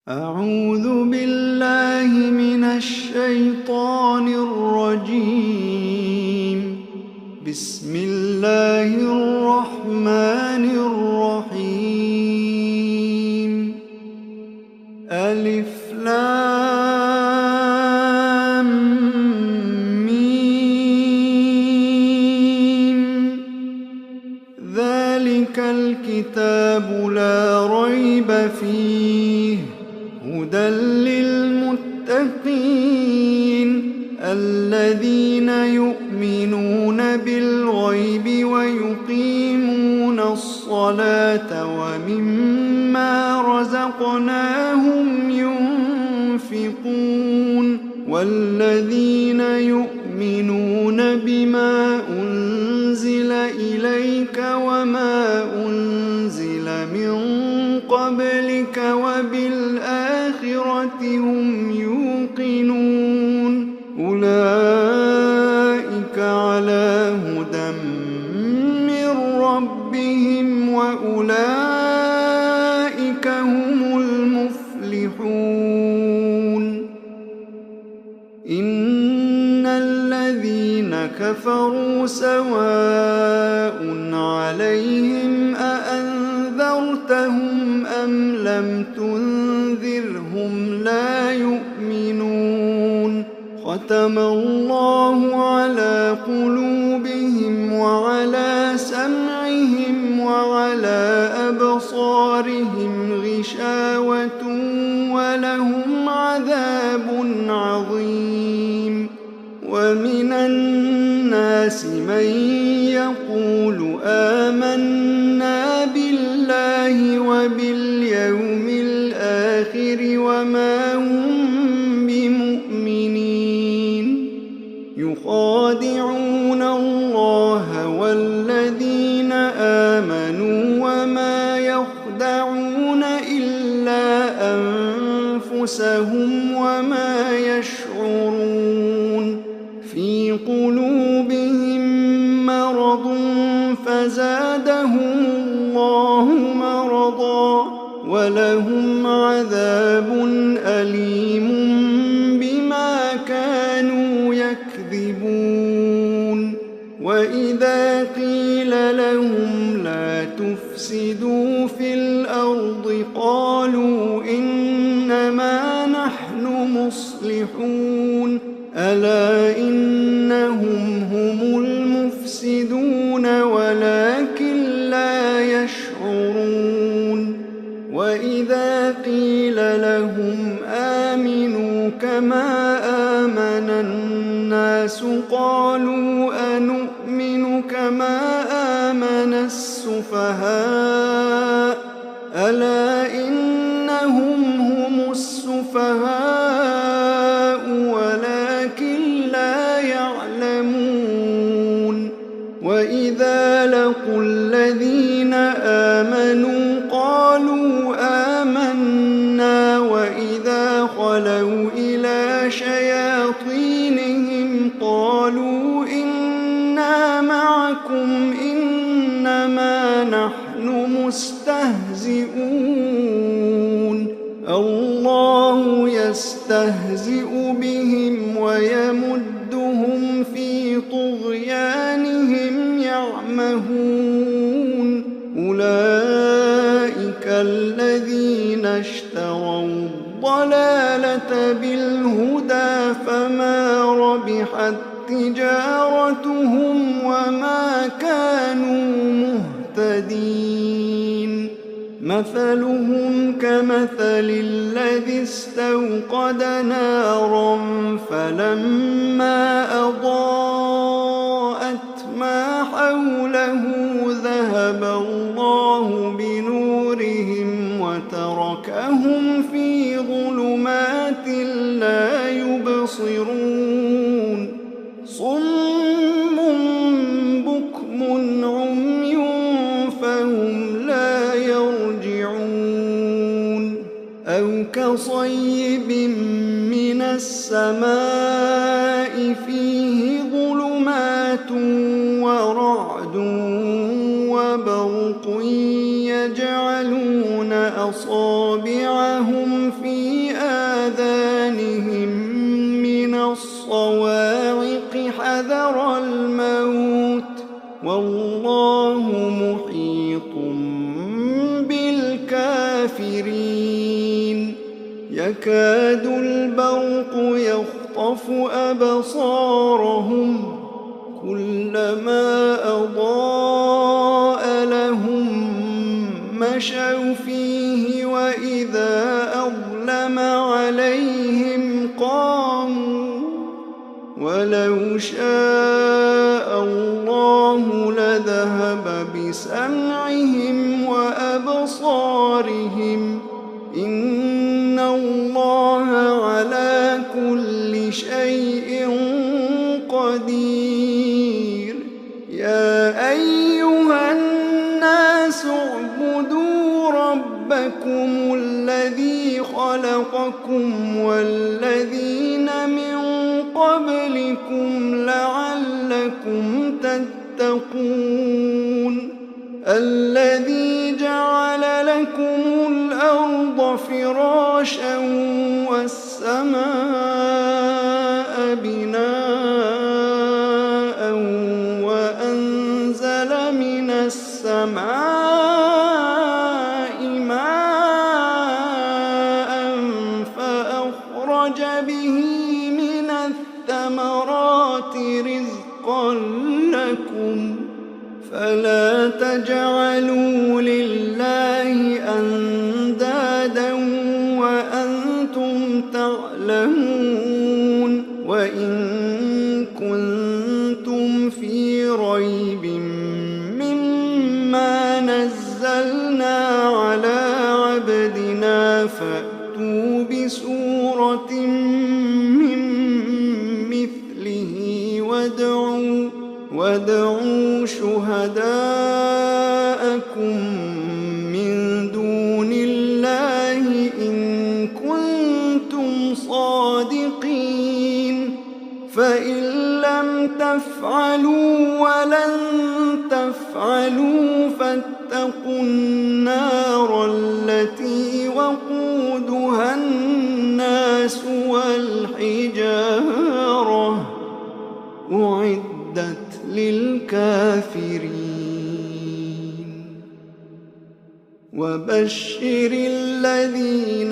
أعوذ بالله من الشيطان الرجيم. بسم الله الرحمن الرحيم. ألف لام ميم. ذلك الكتاب لا ريب فيه هدى للمتقين الذين يؤمنون بالغيب ويقيمون الصلاة ومما رزقناهم ينفقون والذين يؤمنون بما أنزل إليك وما أنزل من قبلك وبالآخرة هم يوقنون أولئك على هدى من ربهم وأولئك هم المفلحون. إن الذين كفروا سواء عليهم أأنذرتهم أم لم تنذرهم لا يؤمنون. ختم الله على قلوبهم وعلى سمعهم وعلى أبصارهم غشاوة ولهم عذاب عظيم. ومن الناس من يقول آمنا بالله وباليوم الآخر وما هم بمؤمنين. يخادعون الله والذين آمنوا وما يخدعون إلا أنفسهم وما يشعرون. في قلوبهم مرض فزادهم الله مرضا ولهم عذاب أليم بما كانوا يكذبون. وإذا قيل لهم لا تفسدوا في الأرض قالوا إنما نحن مصلحون ألا إنهم هم المفسدون ولكن لا يشعرون. وإذا قيل لهم آمنوا كما آمن الناس قالوا أنؤمن كما آمن السفهاء ألا إنهم هم السفهاء ولكن لا يعلمون. وإذا لقوا الذين آمنوا قالوا آمنا وإذا خلوا إلى شياطينهم قالوا إنا معكم إنما نحن مستهزئون. الله يستهزئ بهم ويمدهم في طغيانهم يعمهون. أولئك الذين اشتروا الضلالة بالهدى فما ربحت تجارتهم وما كانوا مهتدين. مثلهم كمثل الذي استوقد نارا فلما أضاءت ما حوله ذهب الله بنورهم وتركهم في ظلمات لا يبصرون. صم بكم عمي فهم لا يرجعون. أو كصيب من السماء فيه ظلمات ورعد وبرق يجعلون أصابعهم في آذانهم من الصواعق حذر الموت والله محيط بالكافرين يكاد البرق يخطف أبصارهم كلما أضاء لهم مشوا فيه وإذا أظلم عليهم قاموا ولو شاء الله لذهب بسمعهم وأبصارهم إن الله على كل شيء قدير يا أيها الناس اعبدوا ربكم الذي خلقكم والذين من قبلكم لعلكم تتقون الذي جعل لكم الأرض فراشا والسماء بناء وأنزل من السماء ماء فأخرج به من الثمرات رزقا لكم فلا تجعلوا لله أندادا وأنتم تعلمون وإن كنتم في ريب مما نزلنا على عبدنا فأتوا بسورة من مثله وادعوا شهداءكم من دون الله إن كنتم صادقين فإن لم تفعلوا ولن تفعلوا فاتقوا النار التي وقودها الناس والحجارة أعدت للكافرين وبشر الذين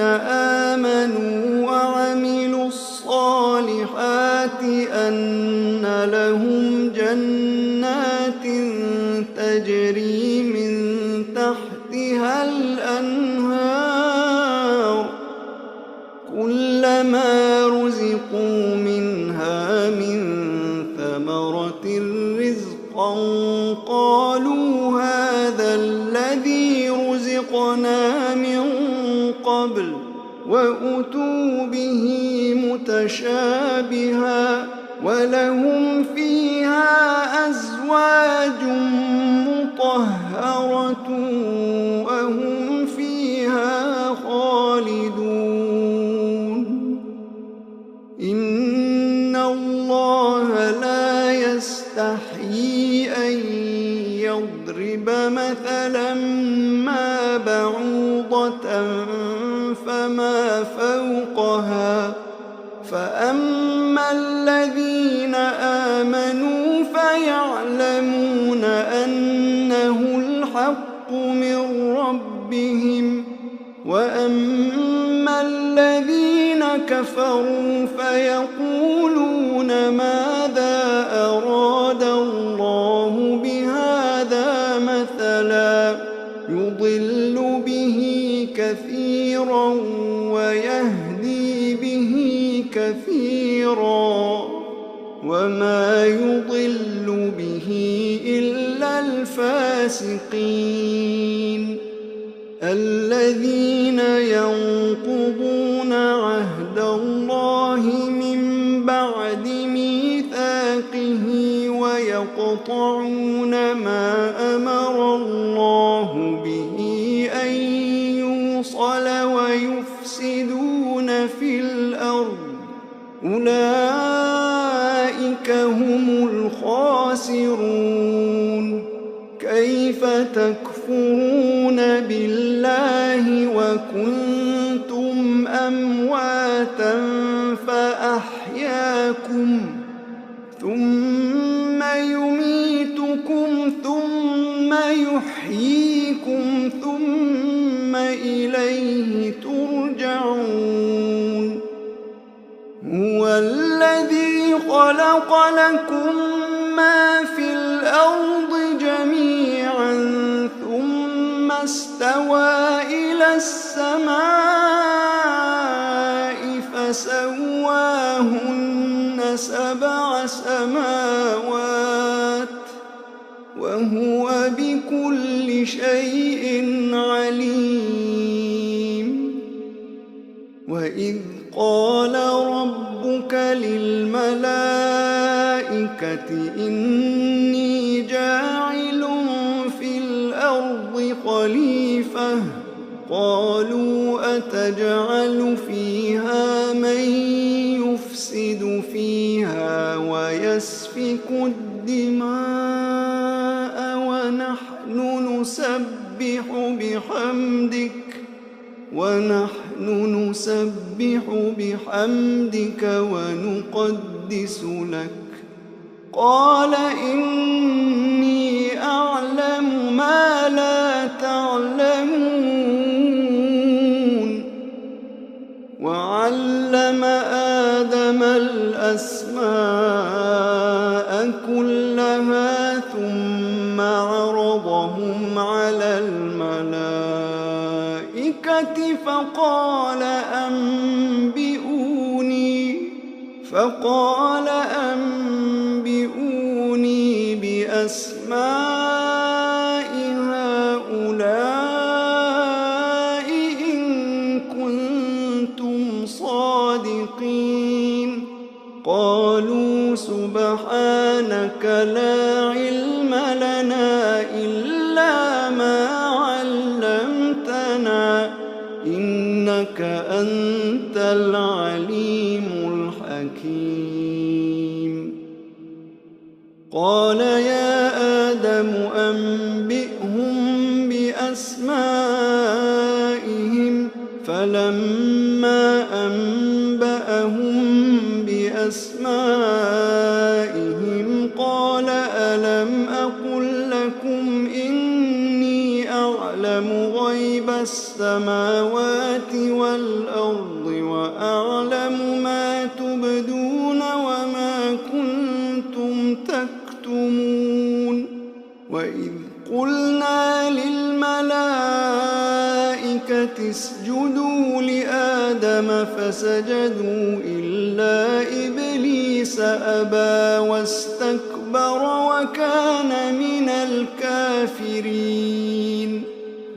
آمنوا وعملوا الصالحات أن لهم جنات تجري من تحتها الأنهار كلما رزقوا منها من ثمرة رزقا قالوا هذا الذي رزقنا من قبل وأتوا به متشابها ولهم فيها أزواج مطهرة وهم فيها خالدون إن الله لا يستحيي أن يضرب مثلا ما بعوضة فما فوقها فأما الذين آمنوا فيعلمون أنه الحق من ربهم وأما الذين كفروا فيقولون ماذا أراد الله بهذا مثلا يضل به كثيرا ويهدي به كثيرا وما يضل به إلا الفاسقين الذين ينقضون عهد الله من بعد ميثاقه ويقطعون ما أمر الله به أن يوصل ويفسدون في الأرض أولئك هم الخاسرون كيف تكفرون تكفرون بالله وكنتم أمواتا فأحياكم ثم يميتكم ثم يحييكم ثم إليه ترجعون هو الذي خلق لكم ما في الأرض جميعا ثم استوى إلى السماء فسواهن 7 سماوات وهو بكل شيء عليم وإذ قال ربك للملائكة إني جاعل في الأرض خليفة قالوا أتجعل فيها من يفسد فيها ويسفك الدماء ونحن نسبح بحمدك ونقدس لك قال إني أعلم ما لا تعلمون وعلم آدم الأسماء كلها ثم عرضهم على الملائكة فقال أنبئوني بأسماء هؤلاء إن كنتم صادقين قالوا سبحانك لا علم لنا إلا ما علمتنا إنك أنت العليم الحكيم قال يا آدم أنبئهم بأسمائهم فلما أنبأهم بأسمائهم قال ألم أقل لكم إني أعلم غيب السماوات والأرض وأعلم ما تبدون وما كنتم تكتمون وإذ قلنا للملائكة اسجدوا لآدم فسجدوا إلا إبليس أبى واستكبر وكان من الكافرين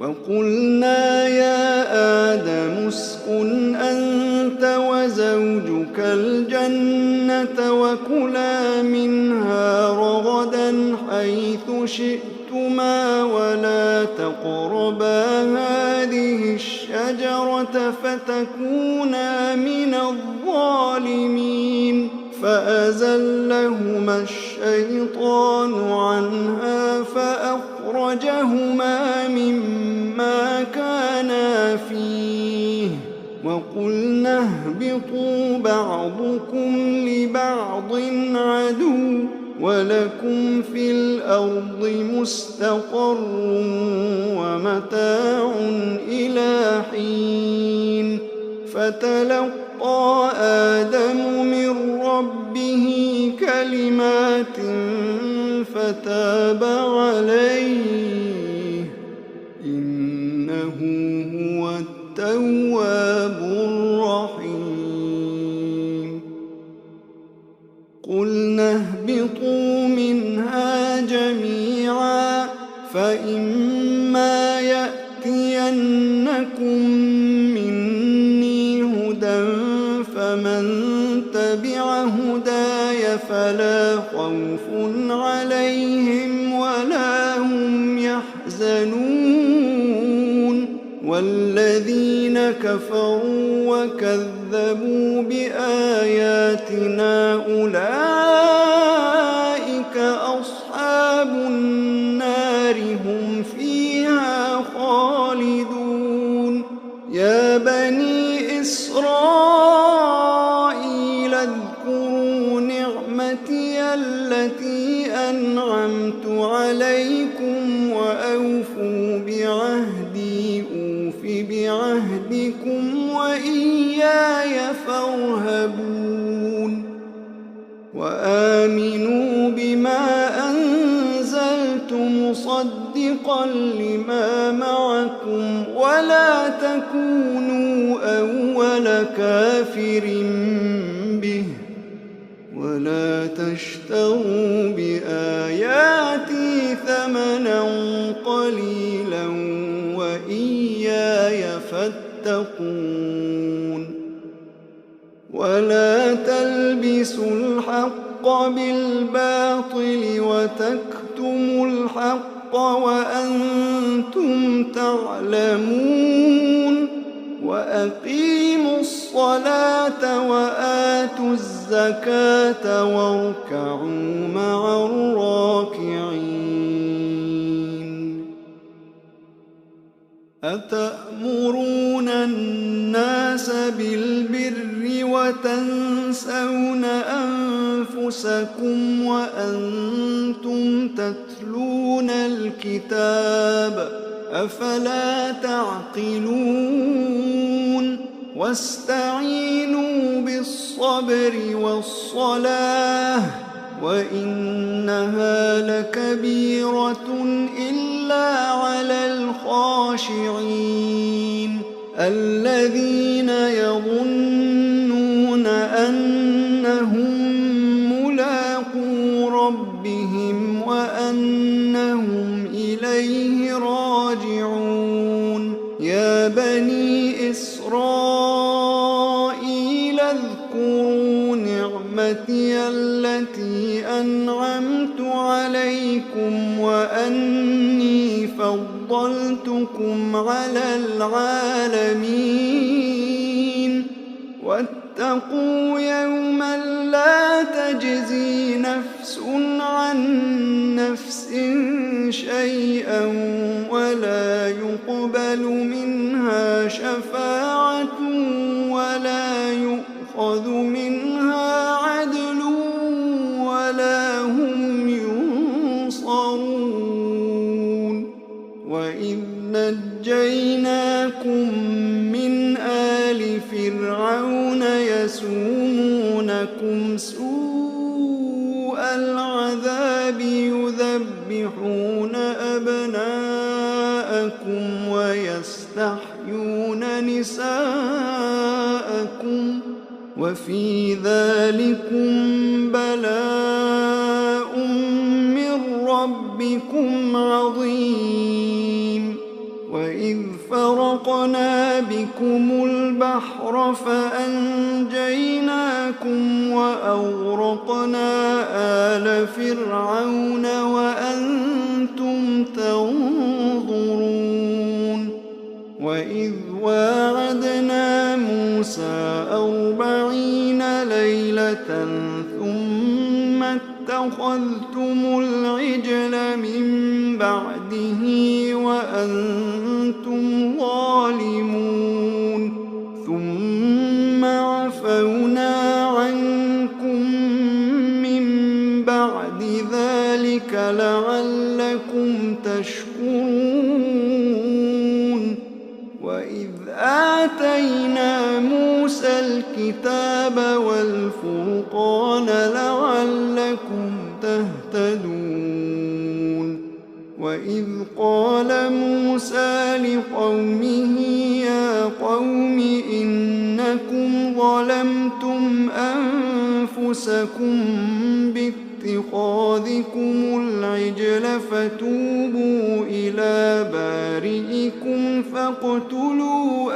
وقلنا يا آدم اسكن أنت وزوجك الجنة وكلا منها رغدا حيث شئتما ولا تقربا هذه الشجرة فتكونا من الظالمين فأزلهما الشيطان عنها فأخرجهما مما كانا فيه وقلنا اهبطوا بعضكم لبعض عدو ولكم في الأرض مستقر ومتاع إلى حين فتلقى آدم من ربه كلمات فتاب عليه إنه هو التواب الرحيم قلنا اهبطوا منها جميعا فإما يأتينكم مني هدى فمن تبع هداي فلا خوف عليهم ولا هم يحزنون والذين كفروا وكذبوا بآياتنا أولئك أصحاب النار هم فيها إسرائيل اذكروا نعمتي التي أنعمت عليكم وأوفوا بعهدي أوف بعهدكم وإياي فارهبون وآمنوا بما أنزلت مصدقا لما معكم ولا تكونوا أول كافر به ولا تشتروا بآياتي ثمنا قليلا وإياي فاتقون ولا تلبسوا الحق بالباطل وتكتموا الحق وأنتم تعلمون وأقيموا الصلاة وآتوا الزكاة واركعوا مع الراكعين أتأمرون الناس بالبر وتنسون أنفسكم وأنتم تتلون الكتاب أفلا تعقلون واستعينوا بالصبر والصلاة وإنها لكبيرة إلا على الخاشعين الذين يظنون أنهم ملاقو ربهم وأنهم إليه راجعون يا بني إسرائيل اذكروا نعمتي التي أنعمت عليكم وأني فضلتكم على العالمين واتقوا يوما لا تجزي نفس عن نفس شيئا ولا يقبل منها شفاعة ولا يؤخذ منها عدل ولا هم ينصرون وإذ نجيناكم من آل فرعون يسومونكم سوء العذاب يذبحون أبناءكم ويستحيون نساءكم وفي ذلكم بلاء من ربكم عظيم وإذ فرقنا بكم البحر فأنجيناكم وأغرقنا آل فرعون وأنتم تنظرون وإذ واعدنا موسى 40 ليلة ثم اتخذتم العجل من بعده وأنتم ظالمون ثم عفونا عنكم من بعد ذلك لعلكم تشكرون وإذ آتينا موسى الكتاب والفرقان لعلكم تهتدون وإذ قال موسى لقومه يا قوم إنكم ظلمتم أنفسكم باتخاذكم العجل فتوبوا إلى بارئكم فاقتلوا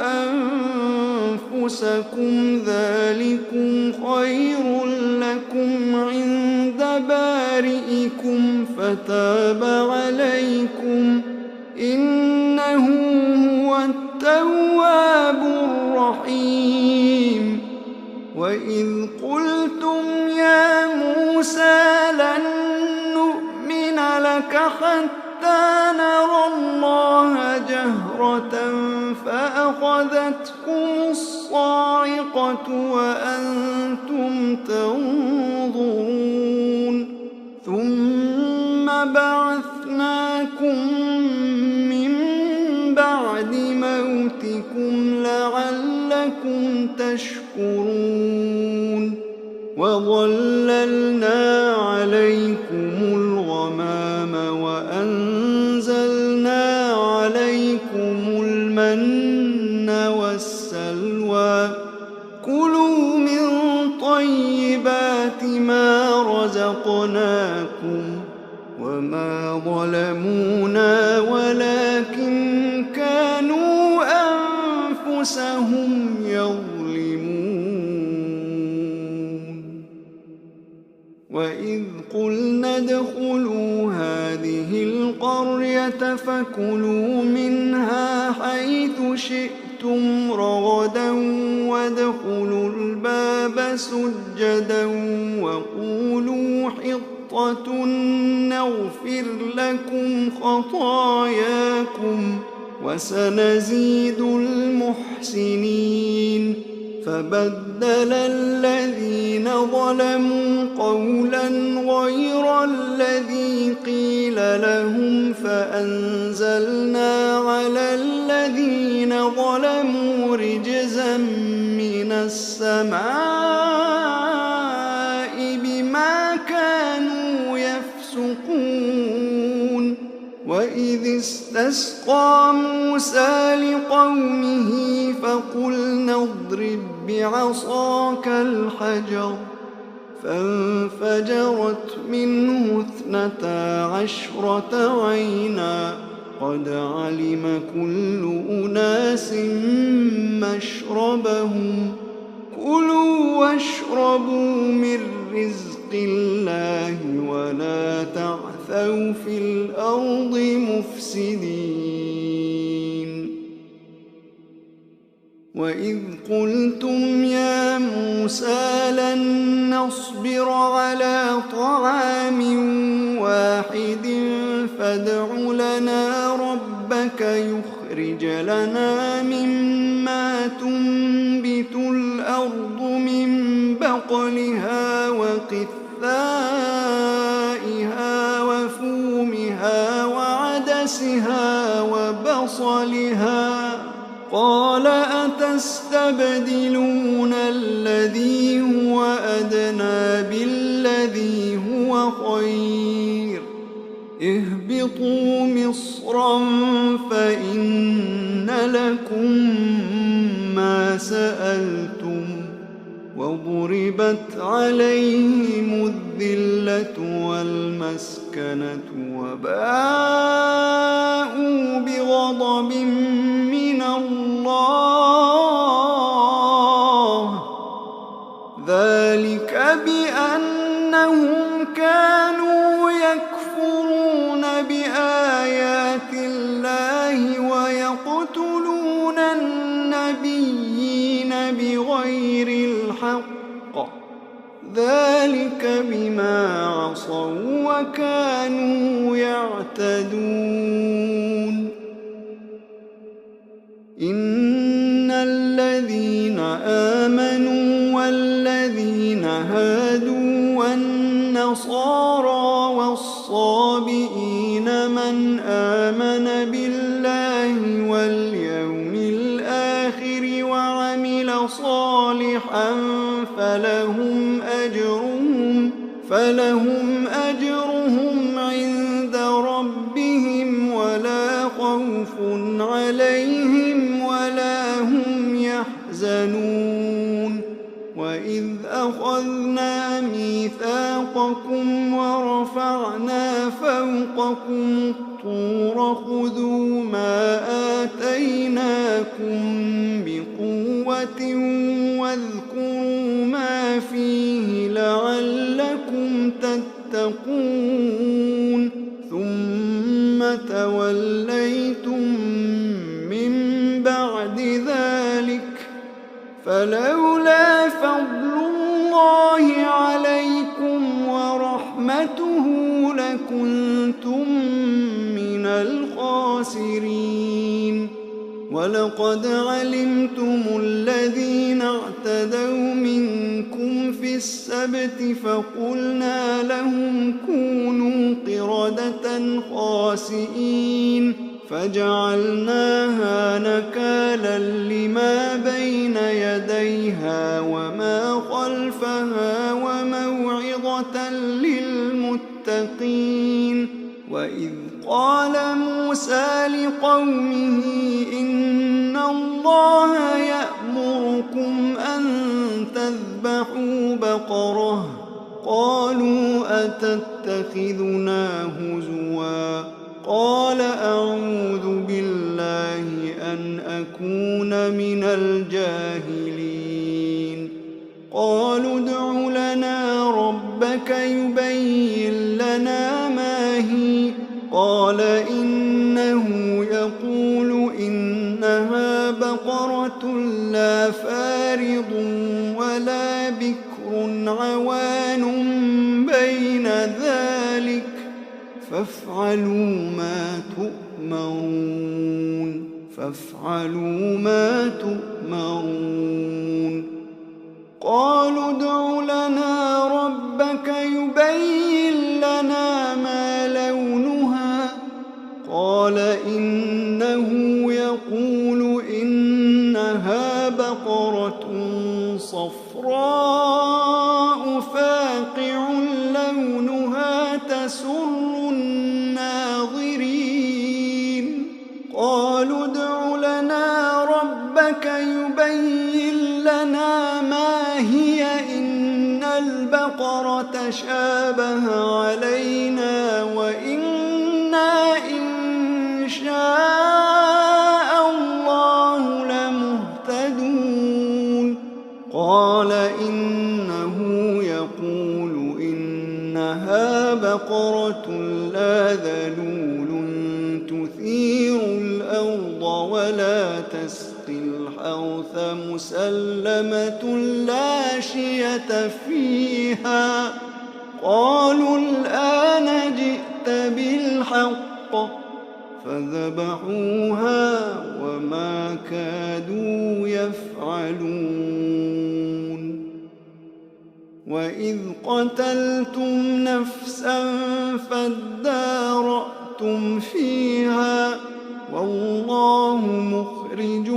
أنفسكم ذلكم خير لكم عند بارئكم فتاب عليكم إنه هو التواب الرحيم وإذ قلتم يا موسى لن نؤمن لك حتى نرى الله جهرة فأخذتكم الصيحة الصاعقة وأنتم تنظرون ثم بعثناكم من بعد موتكم لعلكم تشكرون وظللنا عليكم الغمام وأنزلنا عليكم المن والسلوى كلوا من طيبات ما رزقناكم وما ظلمونا ولكن كانوا أنفسهم يظلمون وإذ قلنا ادخلوا هذه القرية فكلوا منها حيث شئتم رغدا وادخلوا الباب سجدا وقولوا حطة نغفر لكم خطاياكم وسنزيد المحسنين فبدل الذين ظلموا قولا غير الذي قيل لهم فأنزلنا على الذين ظلموا رجزا من السماء بما كانوا يفسقون وإذ استسقى موسى لقومه فقلنا اضرب بعصاك الحجر فانفجرت منه 12 عينا قد علم كل أناس مشربهم كلوا واشربوا من رزق الله ولا تعثوا في الأرض مفسدين وإذ قلتم يا موسى لن نصبر على طعام واحد فادع لنا ربك يخرج لنا مما تنبت الأرض من بقلها وقثائها وفومها وعدسها وبصلها قال أتستبدلون الذي هو أدنى بالذي هو خير اهبطوا مصرا فإن لكم ما سألتم وضربت عليهم الذلة والمسكنة وباءوا بغضب من الله ذلك بأنهم كانوا يكفرون بآيات الله ويقتلون النبيين بغير الحق ذلك بما عصوا وكانوا يعتدون إن الذين آمنوا والذين هادوا والنصارى والصابئين من آمن بالله واليوم الآخر وعمل صالحا فلهم أجرهم عند ربهم ولا خوف عليهم ولا هم يحزنون وإذ أخذنا ميثاقكم ورفعنا فوقكم الطور خذوا ما آتيناكم بقوة واذكروا ما فيه لعلكم تتقون ثم توليتم من بعد ذلك فلولا فضل الله عليكم ورحمته لكنتم من الخاسرين ولقد علمتم الذين اعتدوا منكم في السبت فقلنا لهم كونوا قردة خاسئين فجعلناها نكالا لما بين يديها وما خلفها وموعظة للمتقين. وإذ قال موسى لقومه إن الله يأمركم أن تذبحوا بقرة قالوا أتتخذنا هزوا قال أعوذ بالله أن أكون من الجاهلين. قالوا ادع لنا ربك يبين لنا ما هي قال إنه يقول إنها بقرة لا فارض ولا بكر عوان بين ذلك فافعلوا ما تؤمرون. قالوا ادع لنا ربك يبين لنا ما لونها قال إنه يقول إنها بقرة صفراء فاقع لونها تسر الناظرين. قالوا ادع لنا ربك يبين لنا ما هي إن البقرة شابه علينا وإنا إن شاء الله لمهتدون. قال إنه يقول إنها بقرة لا ذلول تثير الأرض ولا تسقي الحرث مسلمة لا شية فيها. قالوا الآن جئت بالحق فذبحوها وما كادوا يفعلون. وإذ قتلتم نفسا فادارأتم فيها والله مخرج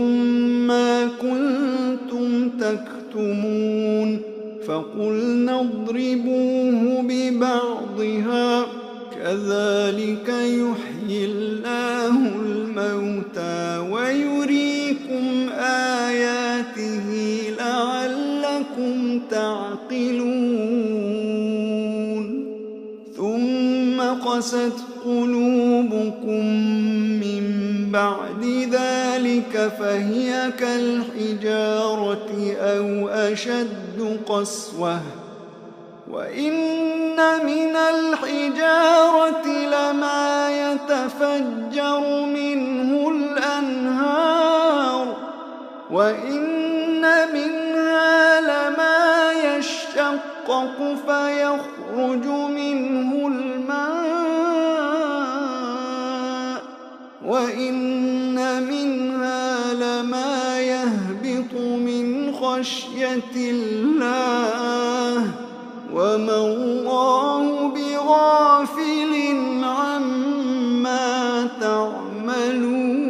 ما كنتم تكتمون. فقلنا اضربوه ببعضها كذلك يحيي الله الموتى ويريكم آياته لعلكم تعقلون. ثم قست قلوبكم من بعد ذلك فهي كالحجارة أو أشد قسوة وإن من الحجارة لما يتفجر منه الأنهار وإن منها لما يشقق فيخرج منه الماء وإن منها لما يهبط من خشية الله وما الله بغافل عما تعملون.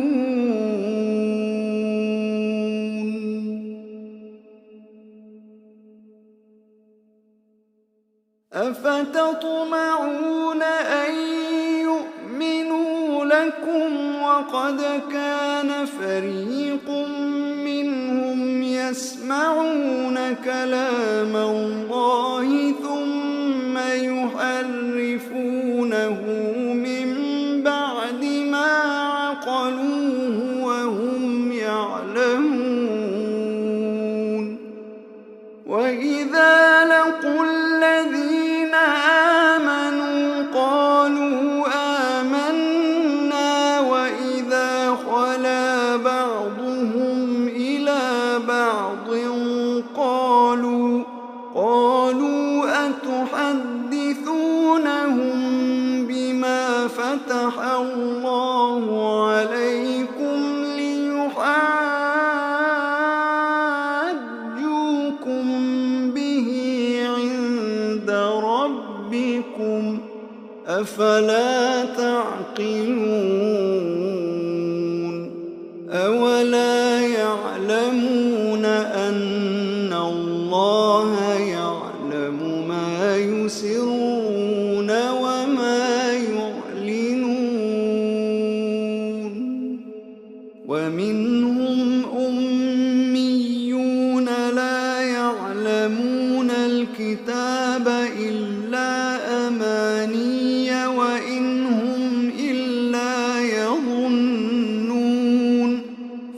أفتطمعون أن يؤمنوا لكم وقد كان فريق منهم يسمعون كلام الله ثم يحرفونه من بعد ما عقلوه وهم يعلمون. وإذا لقوا الذين آمنوا قالوا آمنا وإذا خلا بعضهم إلى بعض قالوا أتحدثونهم بما فتح الله عليكم ليحاجوكم أفلا تعقلون أولا يعلمون أن الله يعلم ما يسرون وما يعلنون ومنهم أميون لا يعلمون الكتاب إلا أماني وإن هم إلا يظنون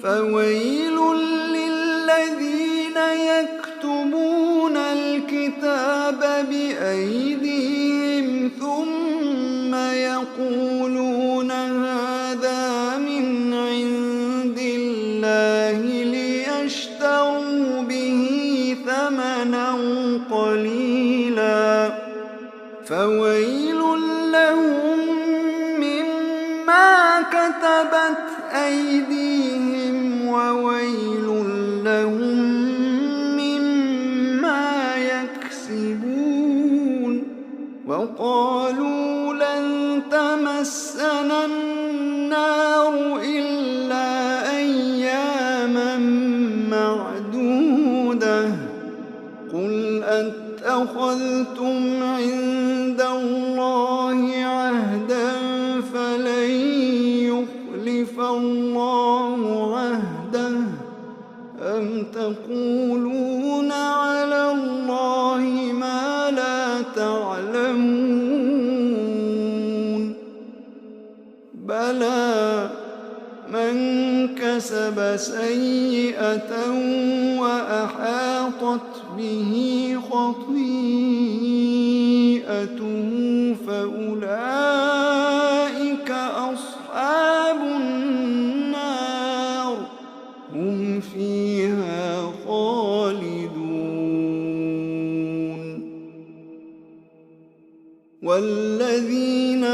فويل للذين يكتبون الكتاب بأيديهم ثم يقولون هذا من عند الله ليشتروا به ثمنا قليلا فويل لهم مما كتبت أيديهم وويل لهم مما يكسبون وقالوا لن تمسنا النار إلا أياما معدودة قل أتخذتم عند الله عهدا فلن يخلف الله عهده أم تقولون على الله ما لا تعلمون بلى من كسب سيئة وأحاطت به خطيئته فأولئك أصحاب النار هم فيها خالدون والذين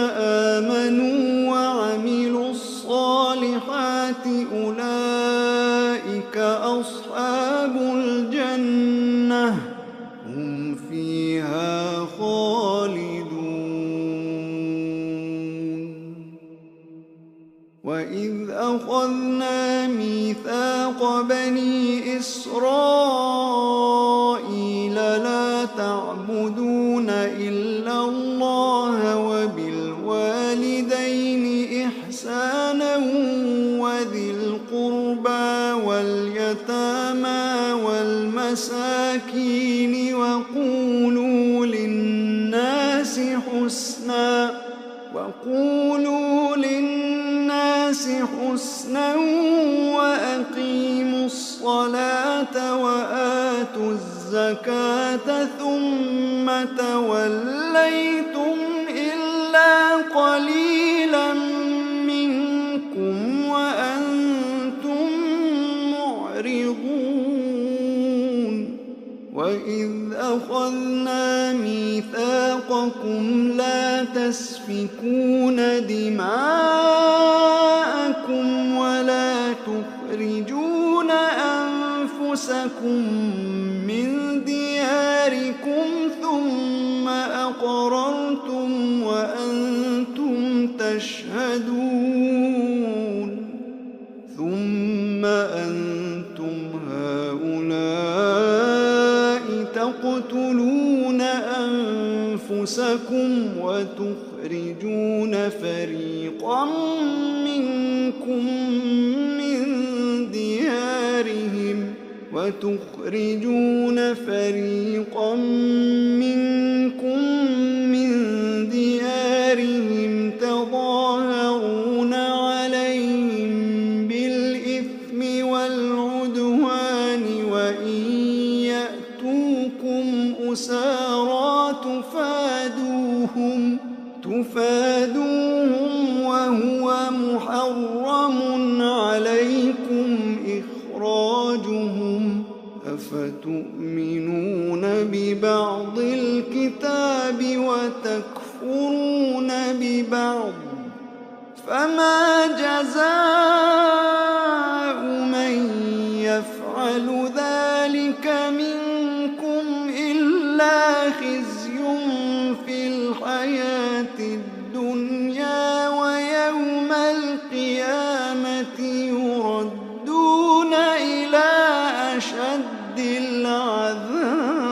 آمنوا وعملوا الصالحات أولئك أصحاب الجنة هم فيها خالدون وإذ أخذنا ميثاق بني إسرائيل لا تعبدون إلا الله وبالوالدين إحسانا وذي القربى واليتامى والمساكين وقولوا للناس حسنا وأقيموا الصلاة وآتوا الزكاة ثم توليتم إلا قليلا منكم وأنتم معرضون وإذ أخذنا ميثاقكم لا تسفكون دماءكم ولا تخرجون أنفسكم من دياركم ثم أقررتم وأنتم تشهدون ثم أنتم هؤلاء تقتلون أنفسكم وتخرجون فريقا منكم من ديارهم تظاهرون عليهم بالإثم والعدوان وإن يأتوكم أسارى تفادوهم وهو محرم عليكم إخراجهم أفتؤمنون ببعض الكتاب وتكفرون ببعض فما جزاء من يفعل ذلك منكم إلا خزي في الحياة الدنيا العذاب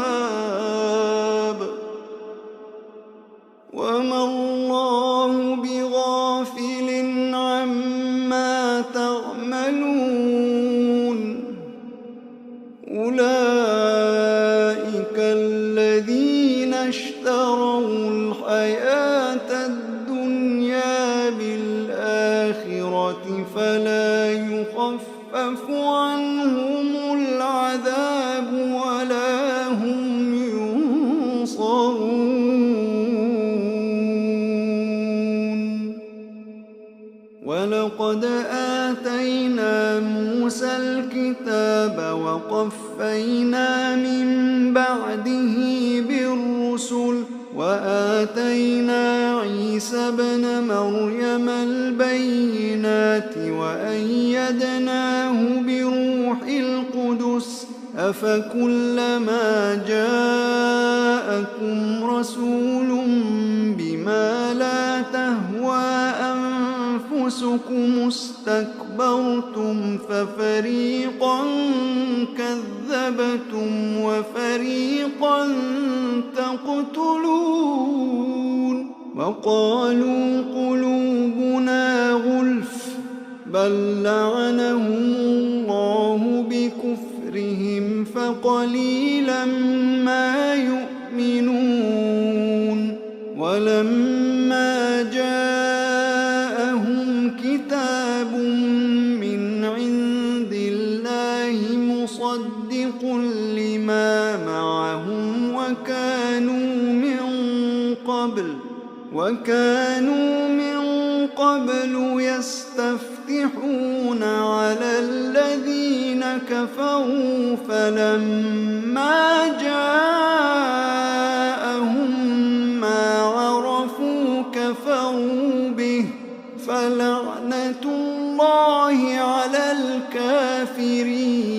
وما الله بغافل عما تعملون أولئك الذين اشتروا الحياة الدنيا بالآخرة فلا يخفف عنهم العذاب ولا هم ينصرون ولقد آتينا موسى الكتاب وقفينا من بعده بالرسل وآتينا عيسى ابن مريم البينات وأيدناه بروح القدس أفكلما جاءكم رسول بما لا تهوى أنفسكم استكبرتم ففريقا كذبتم وفريقا تقتلون وقالوا قلوبنا غلف بل لعنهم الله بكفرهم فقليلا ما يؤمنون ولما جاءهم كتاب من عند الله مصدق لما معهم وكانوا من قبل يستفتحون على الذين كفروا فلما جاءهم ما عرفوا كفروا به فلعنة الله على الكافرين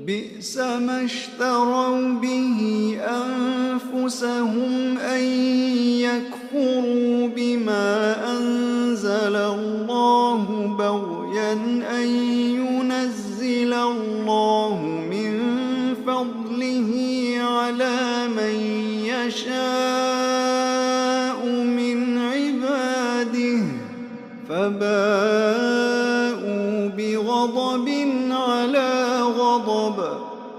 بئس ما اشتروا به أنفسهم أن يكفروا بما أنزل الله بغيا أن ينزل الله من فضله على من يشاء من عباده فباءوا بغضب على غضب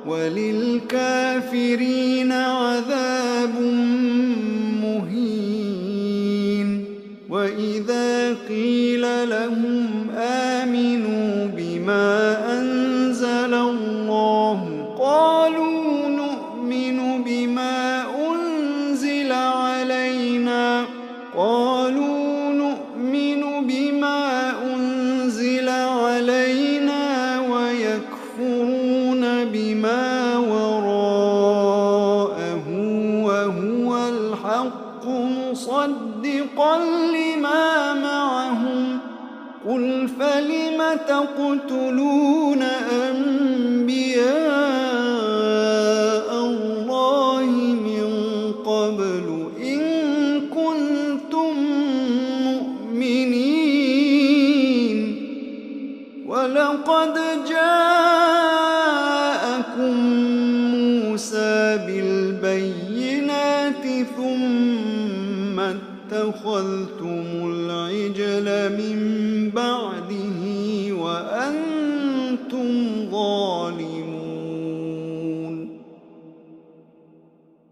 وللكافرين عذاب مهين وإذا قيل لهم آمنوا بما أنزل الله قالوا نؤمن بما أنزل علينا ويكفرون بما وراءه وهو الحق مصدقا لما معهم قل فلم تقتلون أنبياء الله من قبل إن كنتم مؤمنين ولقد جاءكم موسى بالبينات ثم اتخذتم العجل من بعده وأنتم ظالمون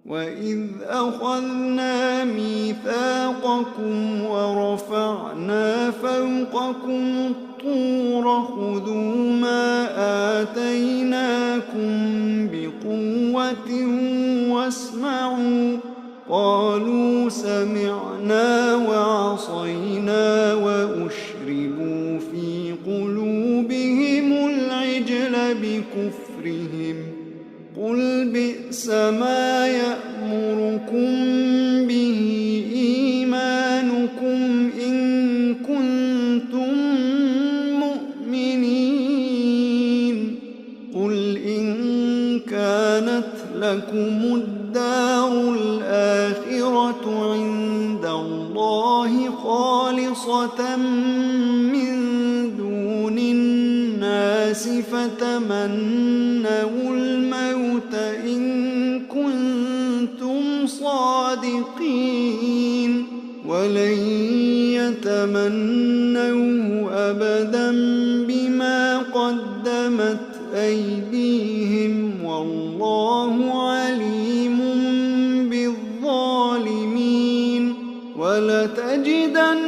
وإذ أخذنا ميثاقكم ورفعنا فوقكم الطور خذوا ما آتيناكم بقوة واسمعوا قالوا سمعنا وعصينا وأشربوا في قلوبهم العجل بكفرهم قل بئس ما يأمركم به إيمانكم إن كنتم مؤمنين قل إن كانت لكم الدار الآخرة عند الله خالصة خالصة من دون الناس فتمنوا الموت إن كنتم صادقين ولن يتمنوه أبدا بما قدمت أيديهم والله عليم بالظالمين ولتجدنهم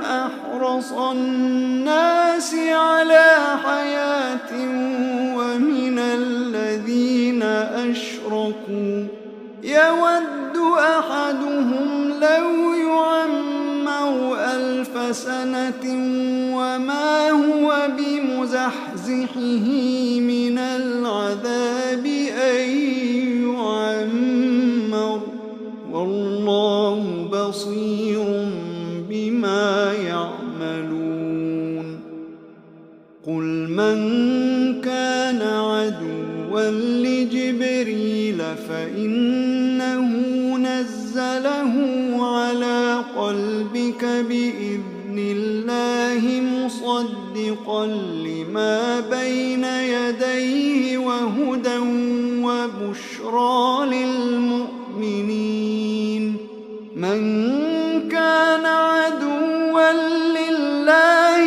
أحرص الناس على حياة ومن الذين أشركوا يود أحدهم لو يعمر 1000 سنة وما هو بمزحزحه من العذاب أن يعمر والله بصير بما يعملون قل من كان عدوا لجبريل فإنه نزله على قلبك بإذن الله مصدقا لما بين يديه وهدى وبشرى للمؤمنين من كان عدوا لله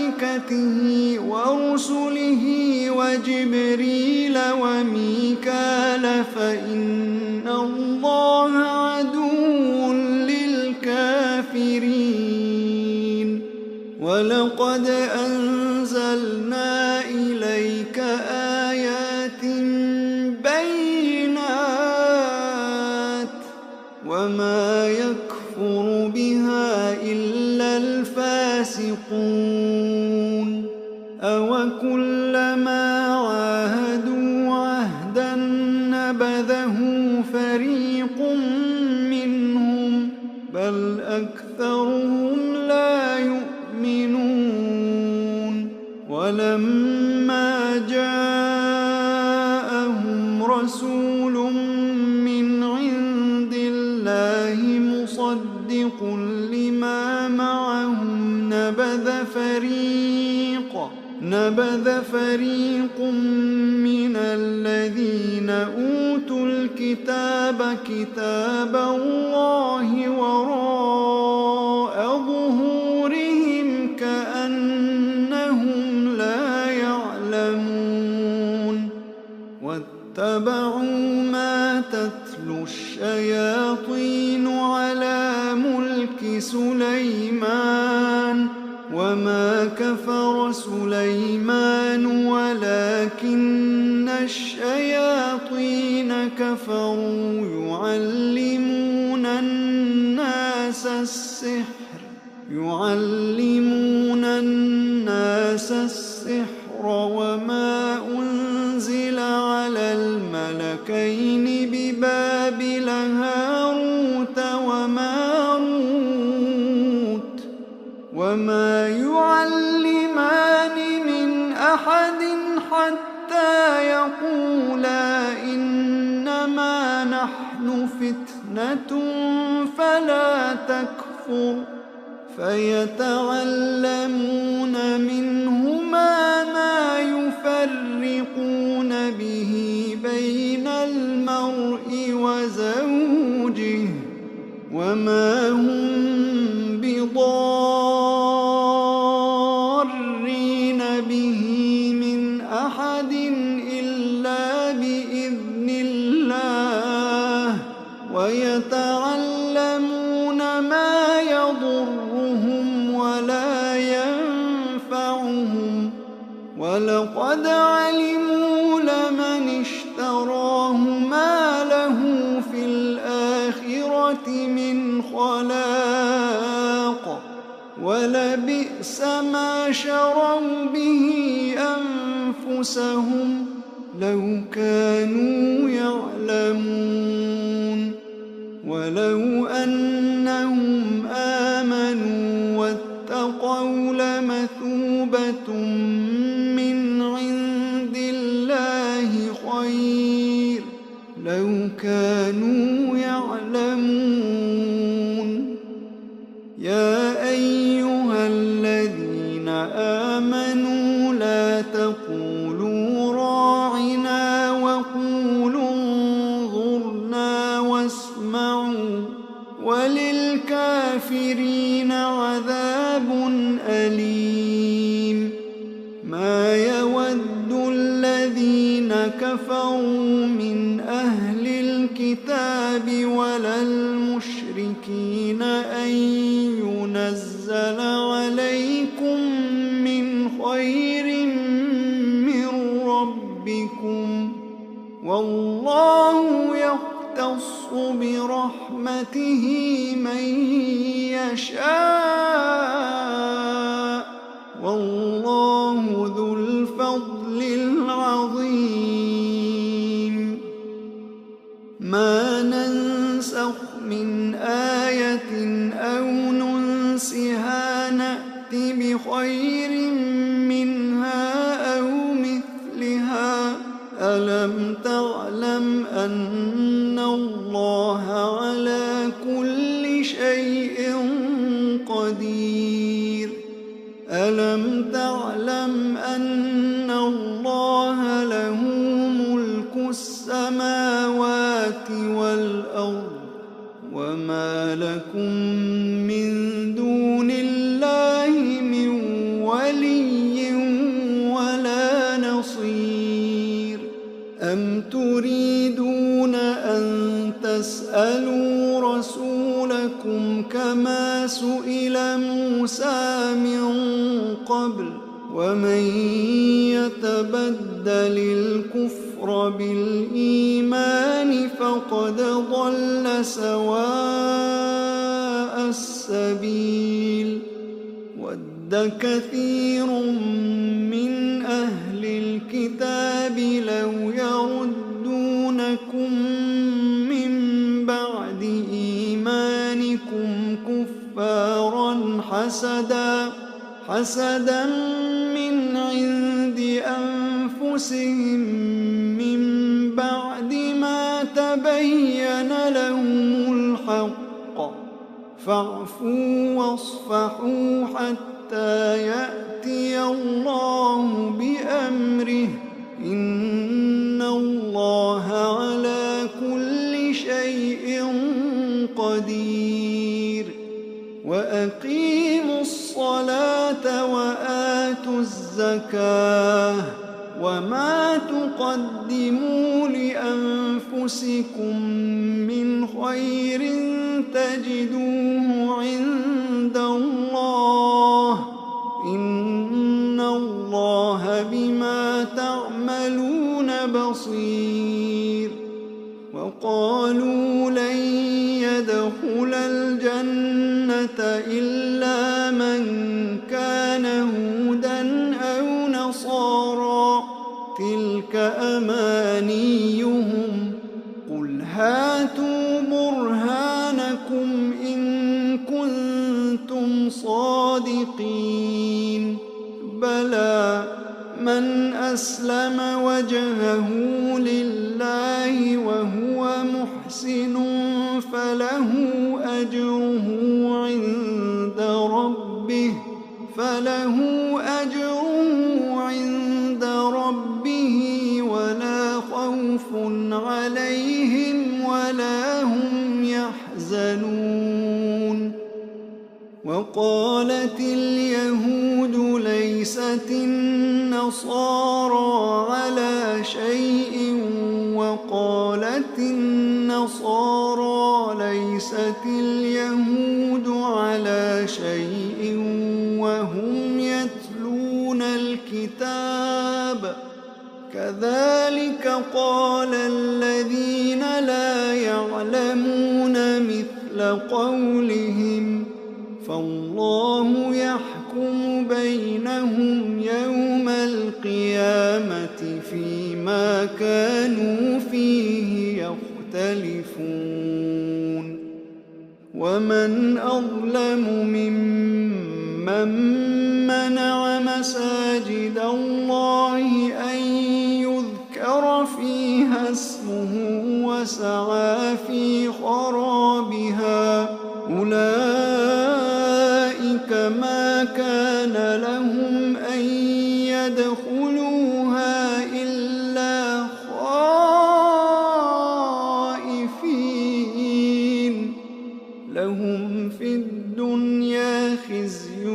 وملائكته ورسله وجبريل وميكال فإن الله عدو للكافرين ولقد أنزلنا إليك آيات بينات وما يكفر بها إلا الفاسقون أوكلما عاهدوا عهدا نبذه فريق منهم بل أكثرهم لا يؤمنون ولما جاءهم رسول من عند الله مصدق لما معهم نبذ فريق من الذين أوتوا الكتاب كتاب الله وراء ظهورهم كأنهم لا يعلمون واتبعوا ما تتلو الشياطين على ملك سليمان وما كفر سليمان ولكن الشياطين كفروا يعلمون الناس السحر وما أنزل على الملكين ببابل هاروت وماروت وما يعلمان من أحد حتى يقولا إنما نحن فتنة فلا تكفر فيتعلمون منهما ما يفرقون به بين المرء وزوجه وما هم بضارين به من أحد إلا بإذن الله ويتعلمون ما يضرهم ولا ينفعهم ولقد علموا لمن اشتراه ما له في الآخرة من خلاق ولبئس ما شروا به أنفسهم لو كانوا يعلمون ولو أنهم آمنوا واتقوا لمثوبة من عند الله خير لو كانوا يعلمون وللكافرين عذاب أليم. ما يود الذين كفروا من أهل الكتاب ولا المشركين أن ينزل عليكم من خير من ربكم، والله يختص برحمته من يشاء، والله ذو الفضل العظيم. ما ننسخ من آية أو ننسها نأت بخير منها أو مثلها. ألم تعلم أن الله على كل شيء قدير؟ ألم تعلم أن الله له ملك السماوات والأرض، وما لكم من دون الله من ولي ولا نصير. أم تريدون أن تسألوا رسولكم كما سئل موسى من قبل؟ ومن يتبدل الكفر بالإيمان فقد ضل سواء السبيل. ود كثير من أهل الكتاب لو يردونكم من بعد إيمانكم كفارا حسدا من عند أنفسهم من بعد ما تبين لهم الحق، فاعفوا واصفحوا حتى يأتي الله بأمره، إن الله على كل شيء قدير. وأقيموا الصلاة وآتوا الزكاة، وما تقدموا لأنفسكم من خير تجدوه عند الله، إن الله بما تعملون بصير. وقالوا لن يدخل الجنة إلا من كان هودا أو نصارى، تلك أمانيهم، قل هاتوا برهانكم إن كنتم صادقين. بلى من أسلم وجهه لله وهو محسن فله أجره عند ربه ولا خوف عليهم ولا هم يحزنون. وقالت اليهود ليست النصارى على شيء، وقالت النصارى ليست اليهود على شيء وهم يتلون الكتاب، كذلك قال الذين لا يعلمون مثل قولهم، فالله يحكم بينهم يوم القيامة فيما كانوا فيه يختلفون. ومن أظلم ممن منع مساجد الله أن يذكر فيها اسمه وسعى في خرابها، أولئك ما كان لهم أن يدخلوها إلا خائفين، لهم لهم في الدنيا خزي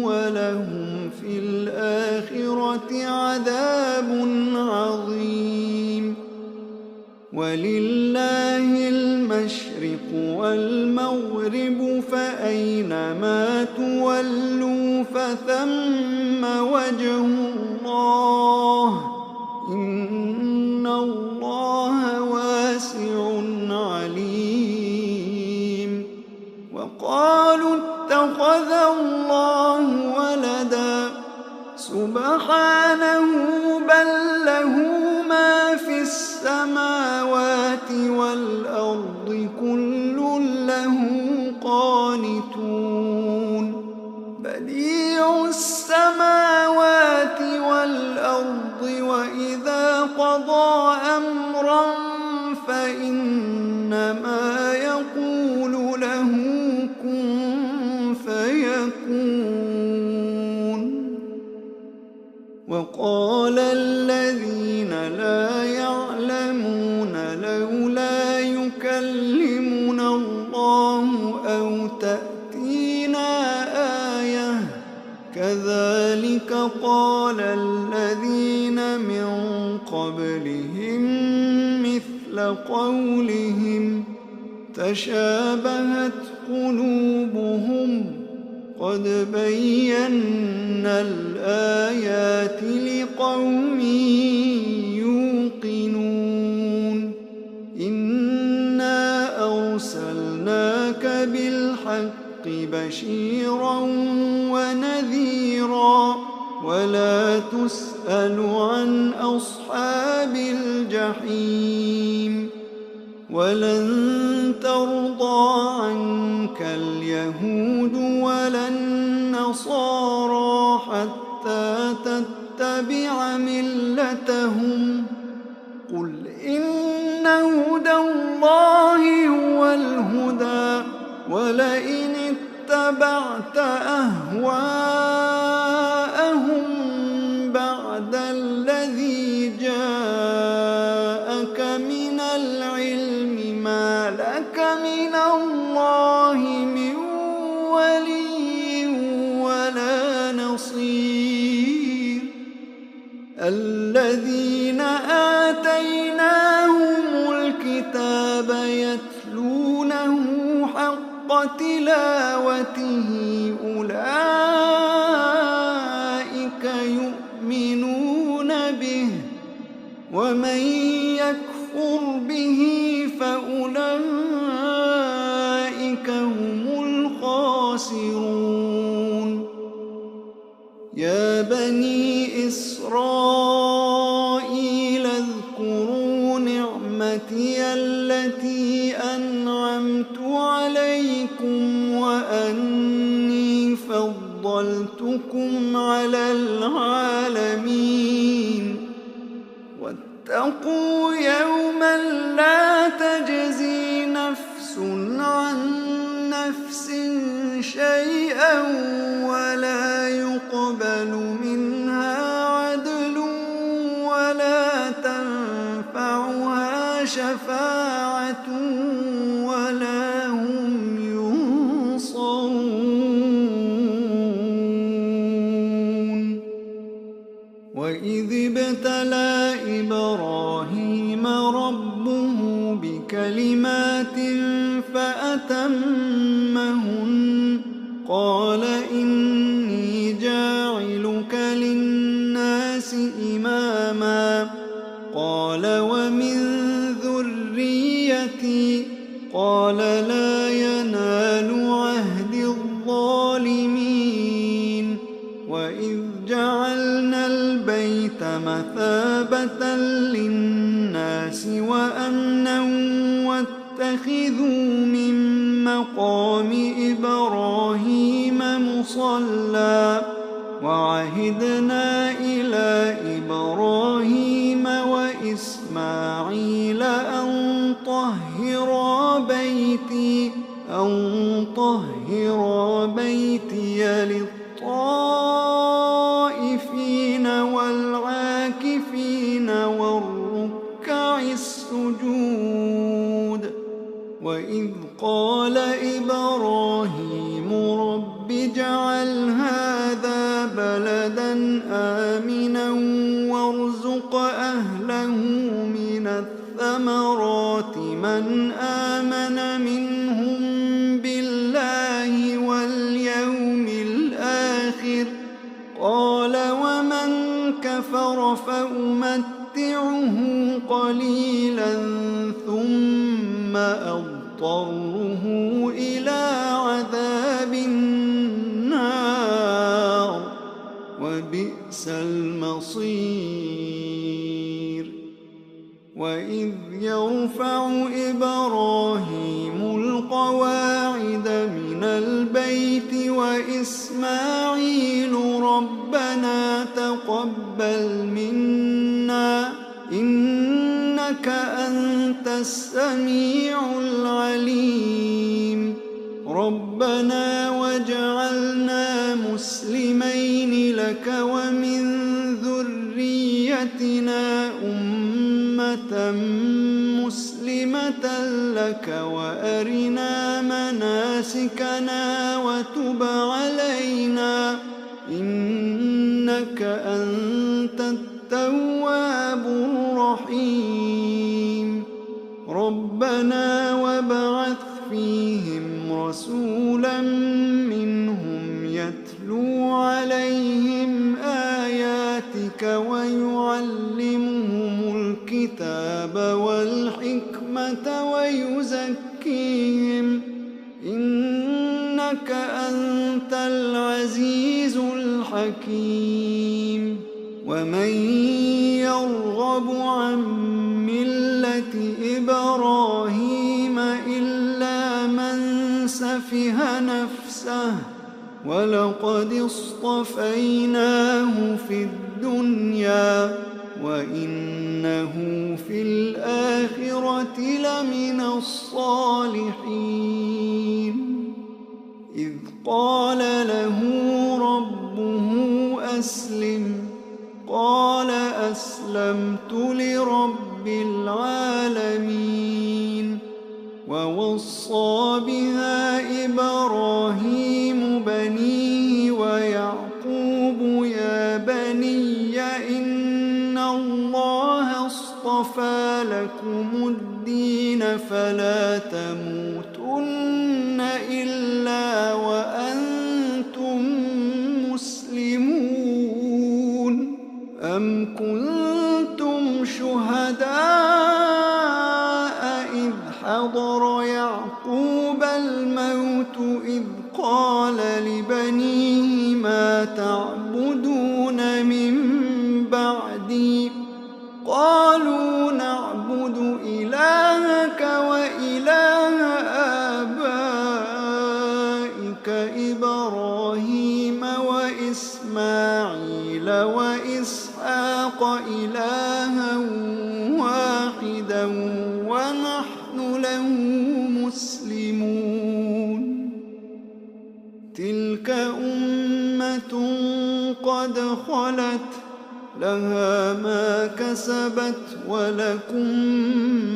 ولهم في الآخرة عذاب عظيم. ولله المشرق والمغرب فأينما تولوا فثم وجه الله إن الله واسع عليم. وقالوا اتخذ الله ولدا سبحانه بل له ما في السماوات والأرض كل له قانتون. بديع السماوات والأرض وإذا قضى أمرا فإنما يقول له كن فيكون. وقال الذين لا يعلمون لولا يكلمنا الله أو تأتينا آية كذلك قال الذين من قبلهم مثل قولهم تشابهت قلوبهم قد بينا الآيات لقوم يوقنون. إنا أرسلناك بالحق بشيرا ونذيرا ولا تسأل عن أصحاب الجحيم. ولن ترضى عنك اليهود ولا النصارى حتى تتبع ملتهم قل إن هدى الله هو الهدى ولئن اتبعت أهواءهم بعد الذي جاءك من العلم ما لك من الله من ولي ولا نصير. الذين آتيناهم الكتاب يتلونه حق تلاوته أولئك يؤمنون به ومن يكفر به فأولئك هم الخاسرون. يا بني إسرائيل اذكروا نعمتي التي أنعمت عليكم وأني فضلتكم على العالمين. واتقوا يوما لا تجزي نفس عن نفس شيئا ولا يقبل منها عدل ولا تنفعها شفاعة ولا هم ينصرون. وإذ ابتلى إبراهيم ربه بكلمات فأتمهن قال إني جاعلك للناس إماما قال ومن ذريتي قال لا ينال عهد الظالمين. وإذ جعلنا البيت مثابة للناس وأمنا واتخذوا من مقام إبراهيم مصلى وعهدنا إلى إبراهيم وإسماعيل أن طهرا بيتي للطائفين والعاكفين والركع السجود. وإذ قال إبراهيم قليلا ثم أضطره إلى عذاب النار وبئس المصير. وإذ يرفع إبراهيم القواعد من البيت وإسماعيل ربنا تقبل منا إنك أنت السميع العليم. ربنا واجعلنا مسلمين لك ومن ذريتنا أمة مسلمة لك وأرنا مناسكنا وتب علينا إنك أنت التواب الرحيم. ربنا وابعث فيهم رسولا منهم يتلو عليهم آياتك ويعلمهم الكتاب والحكمة ويزكيهم إنك أنت العزيز الحكيم. ومن يرغب عن ملة إبراهيم إلا من سفه نفسه ولقد اصطفيناه في الدنيا وإنه في الآخرة لمن الصالحين. إذ قال له ربه أسلم قال أسلمت لرب العالمين. ووصى بها إبراهيم بنيه ويعقوب يا بني إن الله اصطفى لكم الدين فلا تموتن إلا وأنتم مسلمون. أم كنتم شهداء إذ حضر يعقوب الموت إذ قال لبنيه ما تعبدون من بعدي قالوا نعبد إلهك وإله آبائك إبراهيم وإسماعيل وإسحاق إلها واحدا ونحن له مسلمون. تلك أمة قد خلت لها ما كسبت ولكم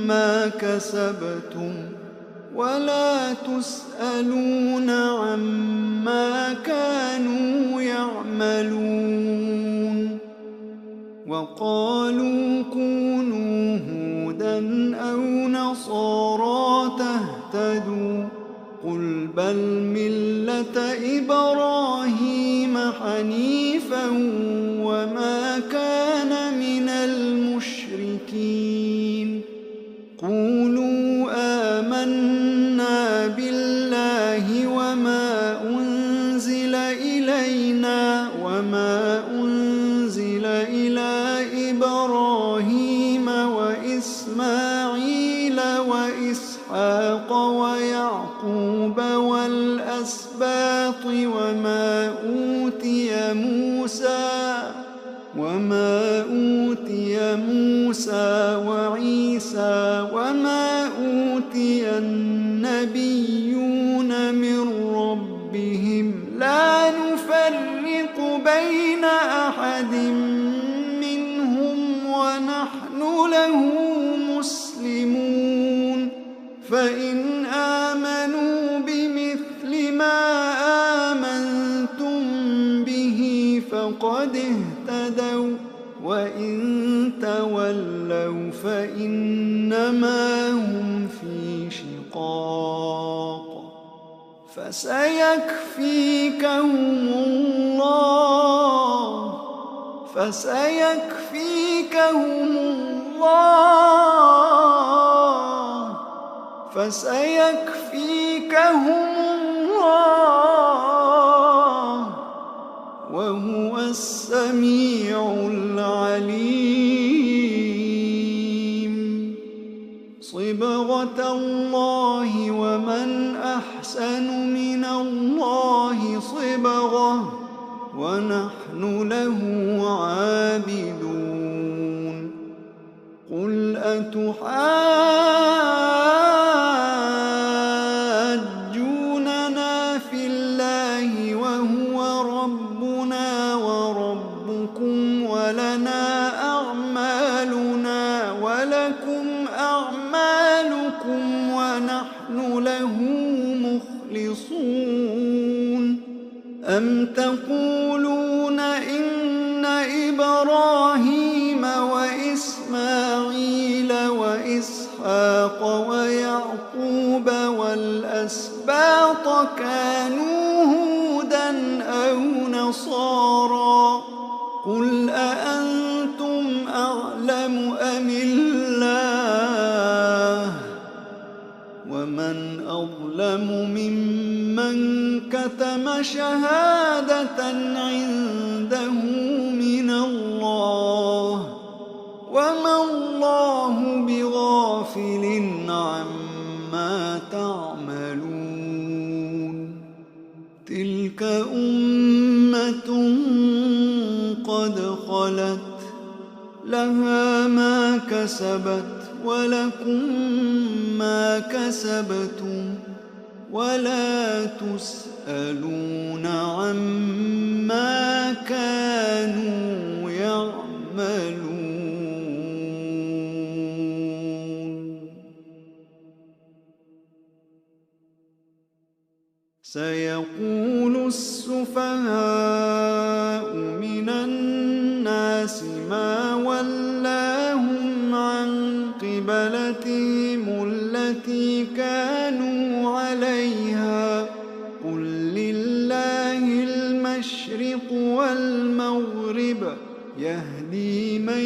ما كسبتم ولا تسألون عما كانوا يعملون. وقالوا كونوا هودا أو نصارى تهتدوا قل بل ملة إبراهيم حنيفا وما كان من المشركين. قولوا آمنا بالله وما أنزل إلينا وما أنزل إلى إبراهيم وإسماعيل وإسحاق ويعقوب والأسباط وما أوتي موسى وعيسى وما أوتي النبيون من ربهم لا نفرق بين أحد منهم ونحن له مسلمون. فإن آمنوا بمثل ما آمنتم به فقد اهتدوا وإن تولوا فإنما هم في شقاق فسيكفيكهم الله الله فسيكفيكهم الله وهو السميع العليم. صبغة الله ومن أحسن من الله صبغة ونحن له عابدون. قل أتحاجوننا في الله وهو ربنا وربكم ولنا أعمالنا ولكم أعمالكم ونحن له مخلصون. أم تقولون إن إبراهيم وإسماعيل وإسحاق ويعقوب والأسباط كانوا هودا أو نصارى؟ قل أأنتم أعلم أم الله؟ ومن أظلم ممن كتم شهادة عنده من الله وما الله بغافل عما تعملون. تلك أمة قد خلت لها ما كسبت ولكم ما كسبتم ولا تسألون عما كانوا يعملون. سيقول السفهاء من الناس ما ولاهم عن قبلتهم التي كانوا عليها قل لله المشرق والمغرب يهدي من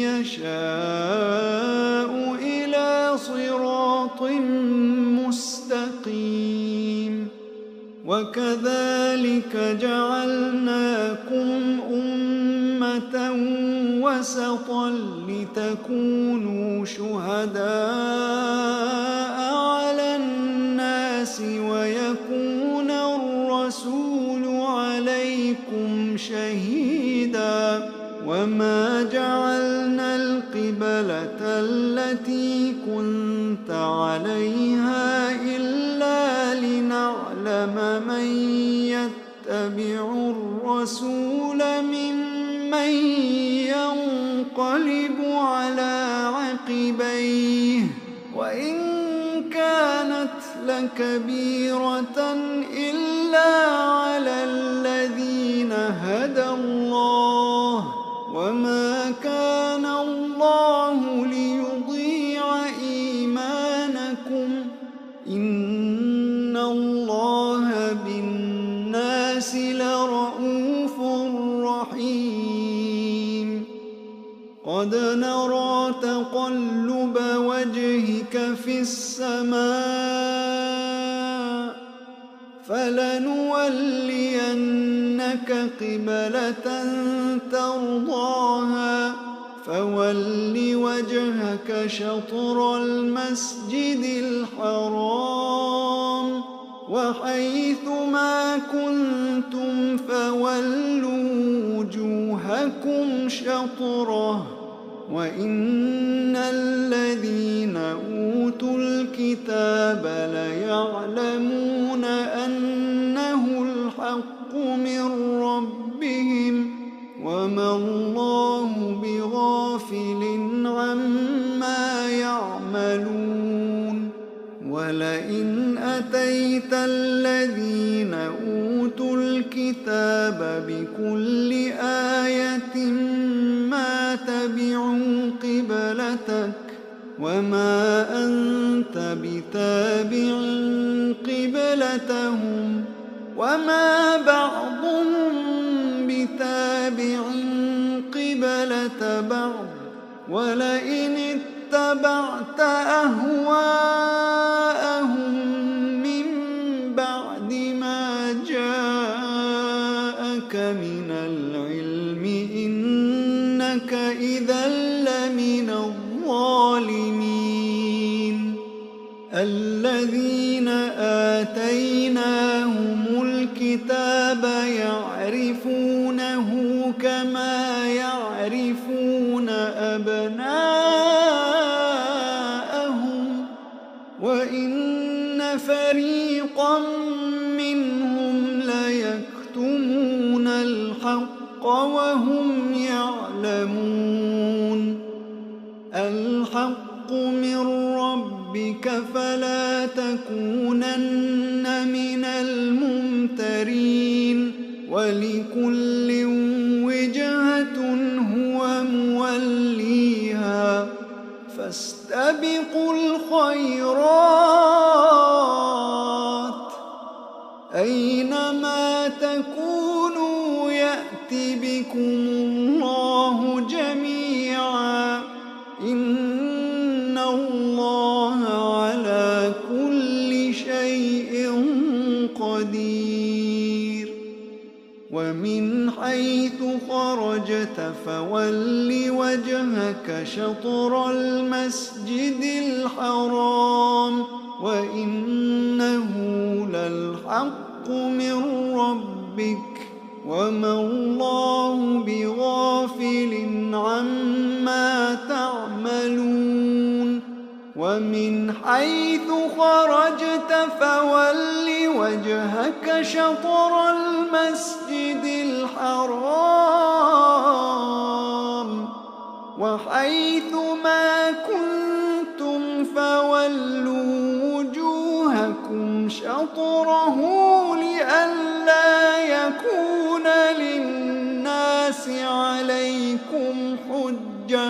يشاء إلى صراط مستقيم. وكذلك جعلناكم أمة وسطا لتكونوا شهداء على الناس ويكون الرسول عليكم شهيدا. وما جعلنا القبلة التي كنت عليها إلا لنعلم من يتبع الرسول ممن ينقلب على عقبيه وإن كانت لكبيرة إلا على الذين هدى الله وما كان الله ليضيع إيمانكم إن الله بالناس لرءوف رحيم. قد نرى تقلب وجهك في السماء فلنولينك قبلة ترضاها فول وجهك شطر المسجد الحرام وحيث ما كنتم فولوا وجوهكم شطره وإن الذين أوتوا الكتاب ليعلمون أنه الحق من ربهم وما الله بغافل عما يعملون. ولئن أتيت الذين أوتوا الكتاب بكل آية ما تبعوا قبلتك وما أنت بتابع قبلتهم وما بعضهم بتابع قبلة بعض ولئن اتبعت أهواءهم من بعد ما جاءك من العلم إنك إذا لمن الظالمين. الذين آتيناهم الكتاب يعرفونه كما يعرفون أبناءهم وإن فريقا منهم ليكتمون الحق وهم يعلمون. الحق من ربك فلا تكونن من الممترين. ولكل وجهة هو موليها فاستبقوا الخيرات أينما تكونوا يأت بكم الله جميعا إن الله على كل شيء قدير. ومن حيث خرجت فول وجهك شطر المسجد الحرام وإنه للحق من ربك وما الله بغافل عما تعملون. ومن حيث خرجت فول وجهك شطر المسجد الحرام وحيث ما كنتم فولوا وجوهكم شطره لئلا يكون للناس عليكم حجة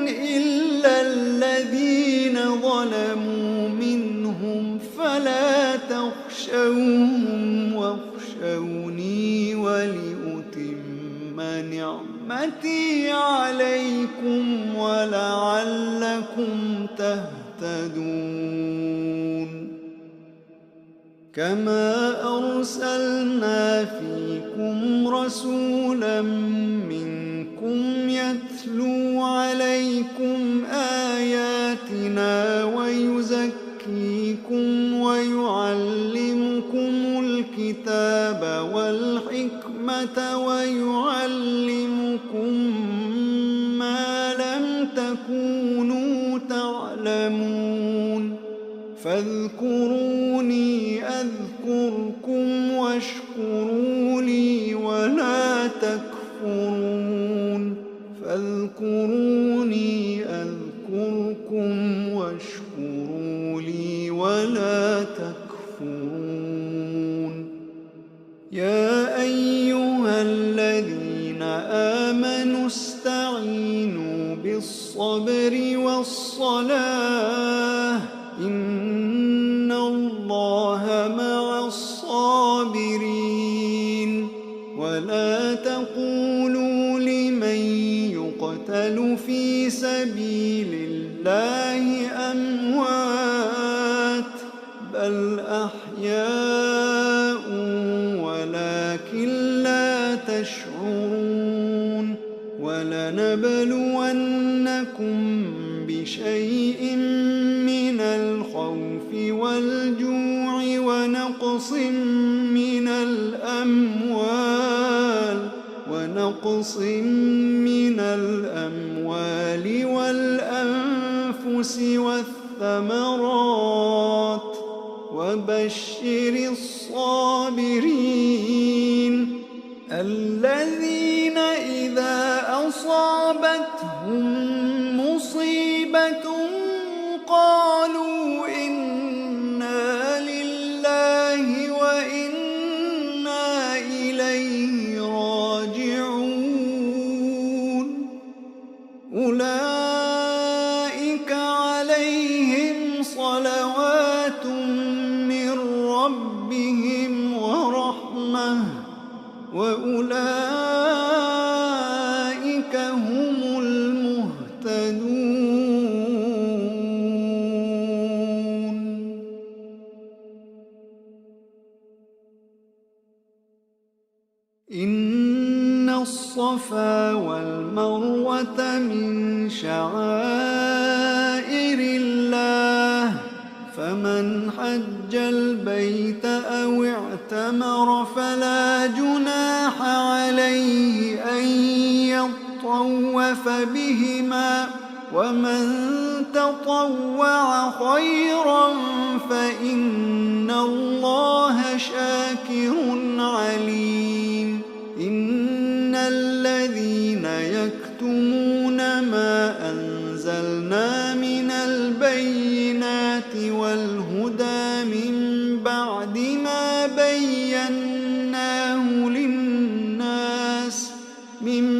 إلا الذين ظلموا منهم فلا تخشوهم واخشوني ولأتم نعمتي عليكم ولعلكم تهتدون. كما أرسلنا فيكم رسولا منكم يتلو عليكم آياتنا ويزكيكم ويعلمكم الكتاب والحكمة ويعلمكم ما لم تكونوا تعلمون. فاذكروني أذكركم واشكروا لي ولا تكفرون. فاذكروني أذكركم واشكروا لي ولا تكفرون. يا أيها الذين آمنوا استعينوا بالصبر والصلاة إن الله مع الصابرين. ولا تقولوا لمن يقتل في سبيل الله أموات بل أحياء ولكن لا تشعرون. ولنبلونكم بشيء من الخوف والجوع ونقص من الأموال والأنفس والثمرات وبشر الصابرين الذين إذا أصابتهم مصيبة قالوا إنا لله وإنا إليه راجعون. أولئك عليهم صلوات من ربهم إن الصفا والمروة من شعائر الله فمن حج البيت أو اعتمر فلا جناح عليه أن يطوف بهما ومن تطوع خيرا فإن الله شاكر عليم إن الذين يكتمون ما أنزلنا من البينات والهدى من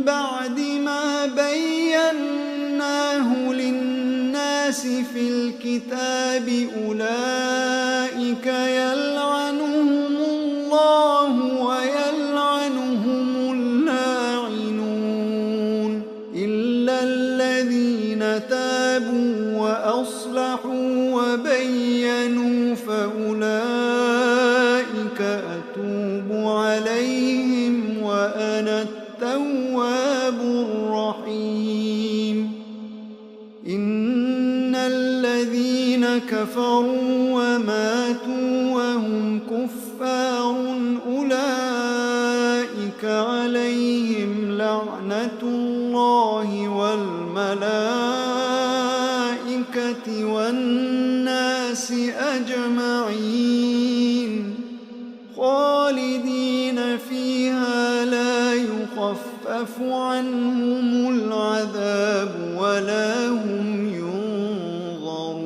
بعد ما بيناه للناس في الكتاب أولئك يلعنهم الله ويلعنهم اللاعنون إلا الذين تابوا وأصلحوا وبينوا فأولئك أتوب عليهم وأنا التواب الرحيم إن الذين كفروا وماتوا وهم كفار أولئك عليهم لعنة الله والملائكة والناس أجمعين خالدين فيها لا يخفف عنهم العذاب ولا هم ينظرون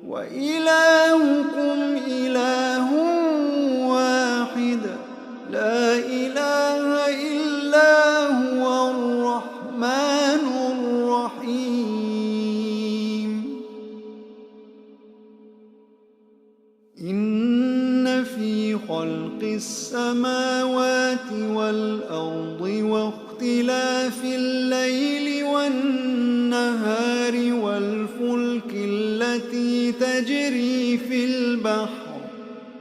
وإلهكم إله واحد لا إله إلا هو الرحمن الرحيم إن في خلق السماوات والأرض واختلاف الليل والنهار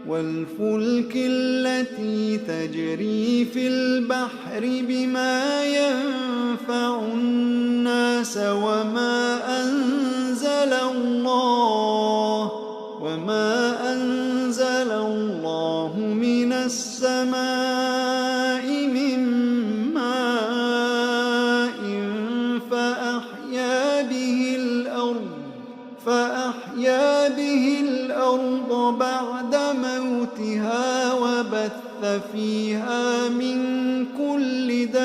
والفلك التي تجري في البحر بما ينفع الناس وما أنزل الله من السماء من ماء فأحيا به الأرض بعد موتها وبث فيها من كل دابة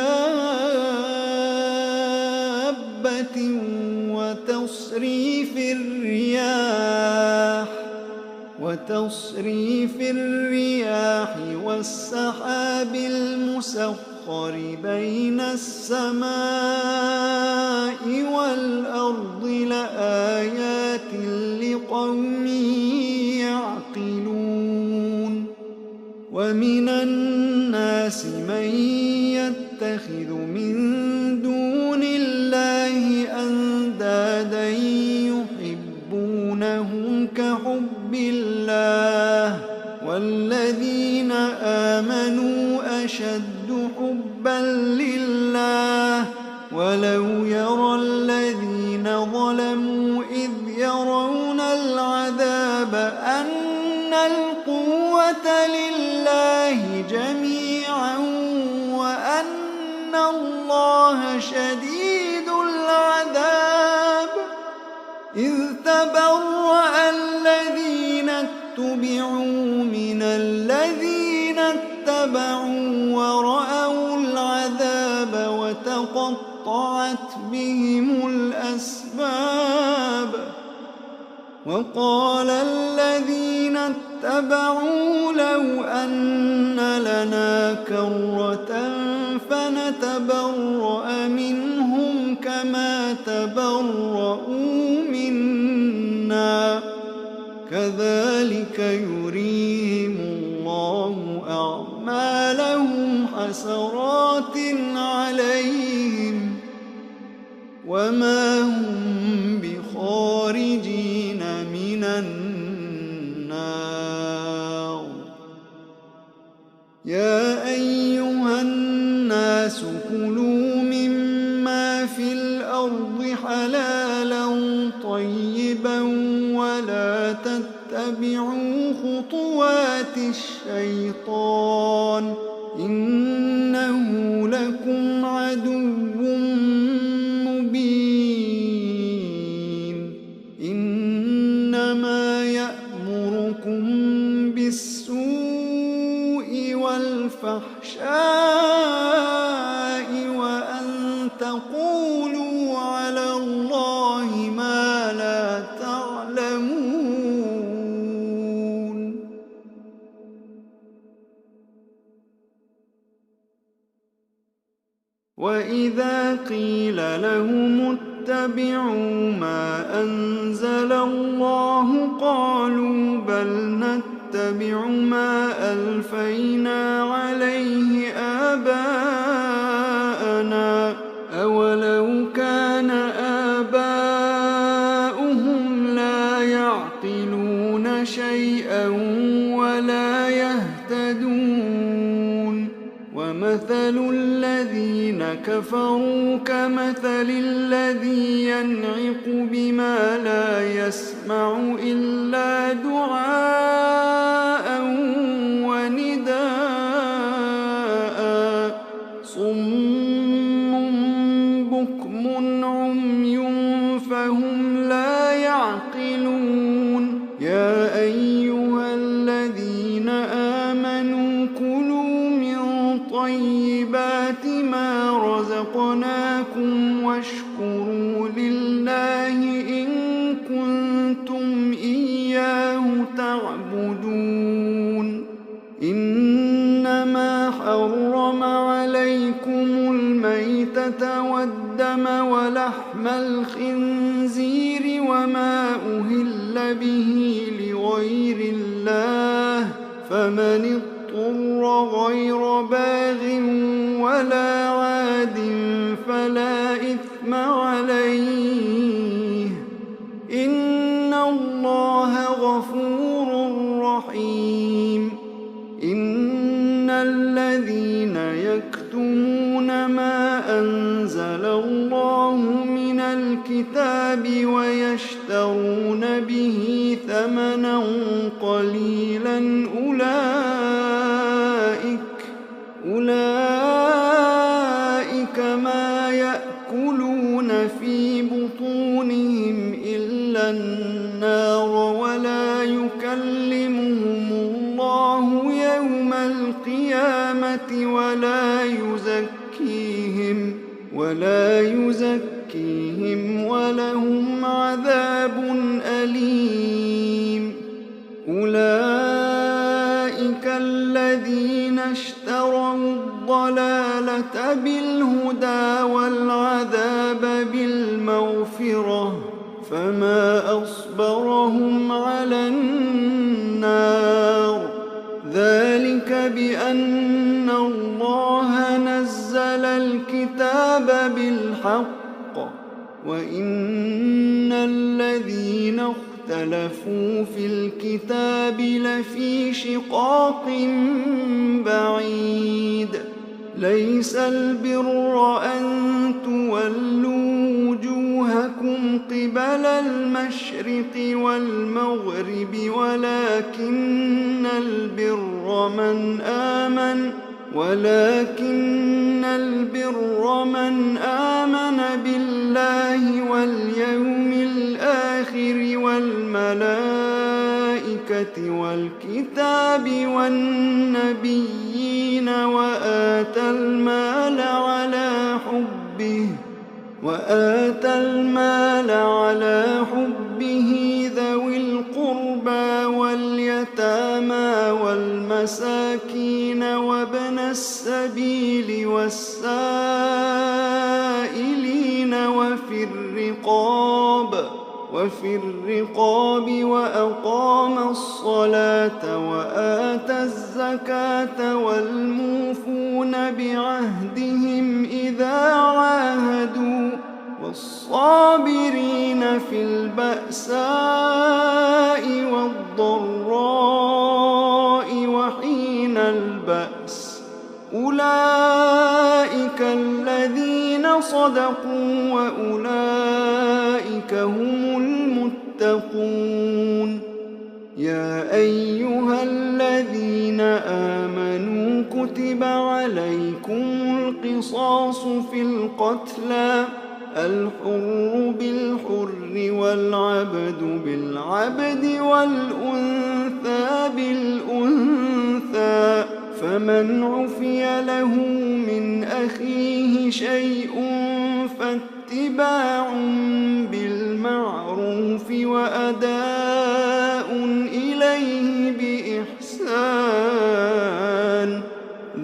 وتصريف الرياح والسحاب المسخر بين السماء والأرض لآيات لقوم يعقلون ومن الناس من يتخذ من دون الله أندادا يحبونهم كحب الله والذين آمنوا أشد حبا لله ولو يرى الذين ظلموا إذ يرون العذاب أن القوة لله جميعا وأن الله شديد العذاب إذ تبرأ الذين اتبعوا من الذين اتبعوا ورأوا العذاب وتقطعت بهم الأسباب وقال الذين اتبعوا لو أن لنا كرة فنتبرأ منهم كما تبرؤوا منا كذلك يريهم الله أعمالهم حسرات عليهم وما هم بخارجين من النار. يا أيها الناس كلوا مما في الأرض حلالا طيبا ولا تتبعوا خطوات الشيطان إنه لكم عدو مبين. إنما يأمركم بالسوء والفحشاء وأن تقولوا على الله ما لا تعلمون. وإذا قيل لهم اتبعوا ما أنزل الله قالوا بل نتبع ما ألفينا عليه آباءنا أولو كان آباؤهم لا يعقلون شيئا ولا يهتدون. ومثل الذين كفروا كمثل الذي ينعق بما لا يسمع إلا دعاء ونداء صم بكم عمي فهم لا يعقلون. يا أيها الذين آمنوا كلوا من طيبات ما رزقناكم واشكروا لله إن كنتم إياه تعبدون. إنما حرم عليكم الميتة والدم ولحم الخنزير وما أهل به لغير الله فمن اضطر غير باغ ولا عاد فلا إثم عليه إن الله غفور رحيم. إن الذين يكتمون ما أنزل الله من الكتاب ويشترون به ثمنا قليلا أولئك ما يأكلون في بطونهم إلا النار ولا يكلمهم الله يوم القيامة ولا يزكيهم ولهم عذاب أليم. أولئك الذين اشتروا الضلالة بالهدى والعذاب بالمغفرة فما أصبرهم على النار. ذلك بأن الله نزل الكتاب بالحق وإن الذين اختلفوا في الكتاب لفي شقاق بعيد. ليس البر أن تولوا وجوهكم قبل المشرق والمغرب ولكن البر من آمن بالله واليوم الآخر والملائكة والكتاب والنبيين وآتى المال على حبه ذوي القربى واليتامى والمساكين وابن السبيل والسائلين وفي الرقاب وأقام الصلاة وآتى الزكاة والموفون بعهدهم إذا عاهدوا والصابرين في البأساء والضراء وحين البأس أولئك الذين صدقوا وأولئك هم المتقون يا أيها الذين آمنوا كتب عليكم القصاص في القتلى الحر بالحر والعبد بالعبد والأنثى بالأنثى فمن عفي له من أخيه شيء فاتباع بالمعروف وأداء إليه بإحسان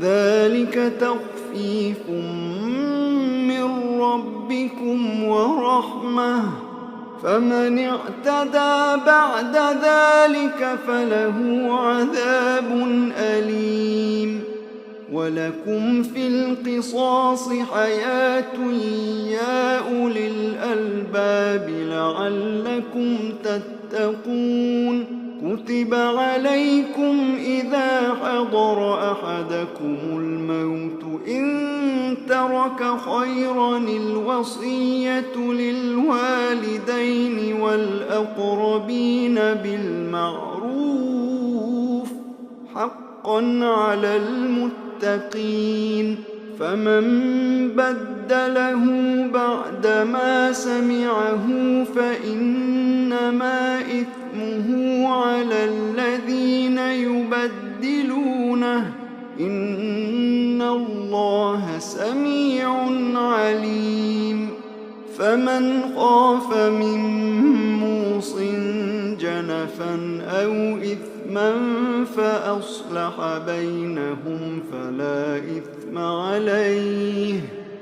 ذلك تخفيف من ربكم ورحمة فمن اعتدى بعد ذلك فله عذاب أليم ولكم في القصاص حياة يا أولي الألباب لعلكم تتقون كتب عليكم إذا حضر أحدكم الموت إن ترك خيرا الوصية للوالدين والأقربين بالمعروف حقا على المتقين فمن بدله بعدما سمعه فإنما إثمه على الذين يبدلونه إن الله سميع عليم فمن خاف من موص جنفا أو إثما فأصلح بينهم فلا إثم عليه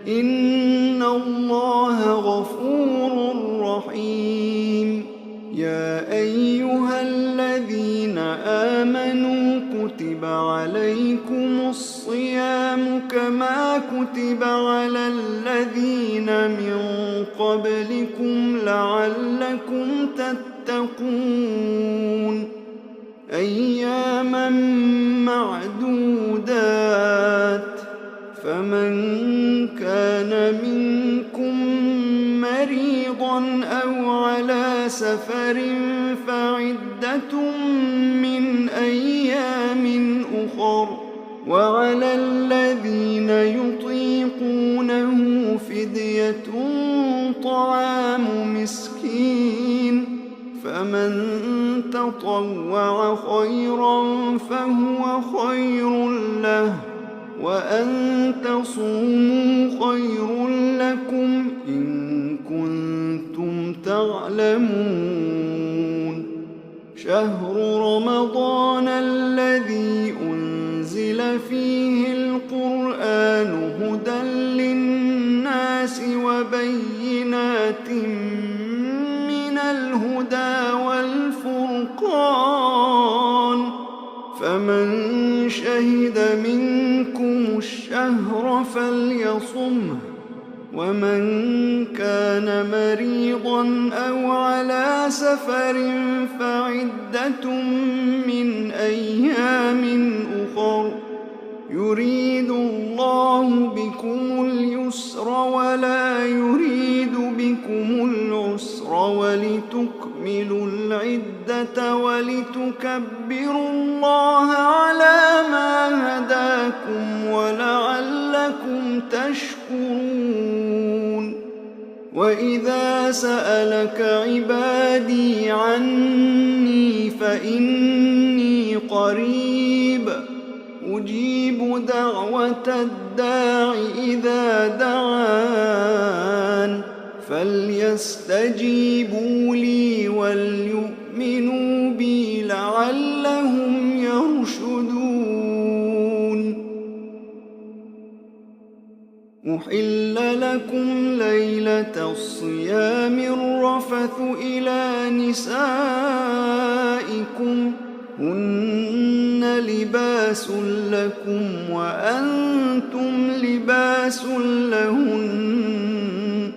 إن الله غفور رحيم يا أيها الذين آمنوا كتب عليكم الصيام كما كتب على الذين من قبلكم لعلكم تتقون أياما معدودات فمن كان منكم مريضا أو على سفر فعدة من أيام أخر وعلى الذين يطيقونه فدية طعام مسكين فمن تطوع خيرا فهو خير له وأن تصوموا خير لكم إن كنتم تعلمون شهر رمضان الذي أنزل فيه القرآن هدى للناس وبينات من الهدى والفرقان فمن شهد منكم الشهر فليصمه ومن كان مريضا أو على سفر فعدة من أيام أخر يريد الله بكم اليسر ولا يريد بكم العسر ولتكملوا العدة ولتكبروا الله على ما هداكم ولعلكم تشكرون وإذا سألك عبادي عني فإني قريب أجيب دعوة الداع إذا دعان فليستجيبوا لي وليؤمنوا بي لعلهم يرشدون أحل لكم ليلة الصيام الرفث إلى نسائكم هن لباس لكم وأنتم لباس لهن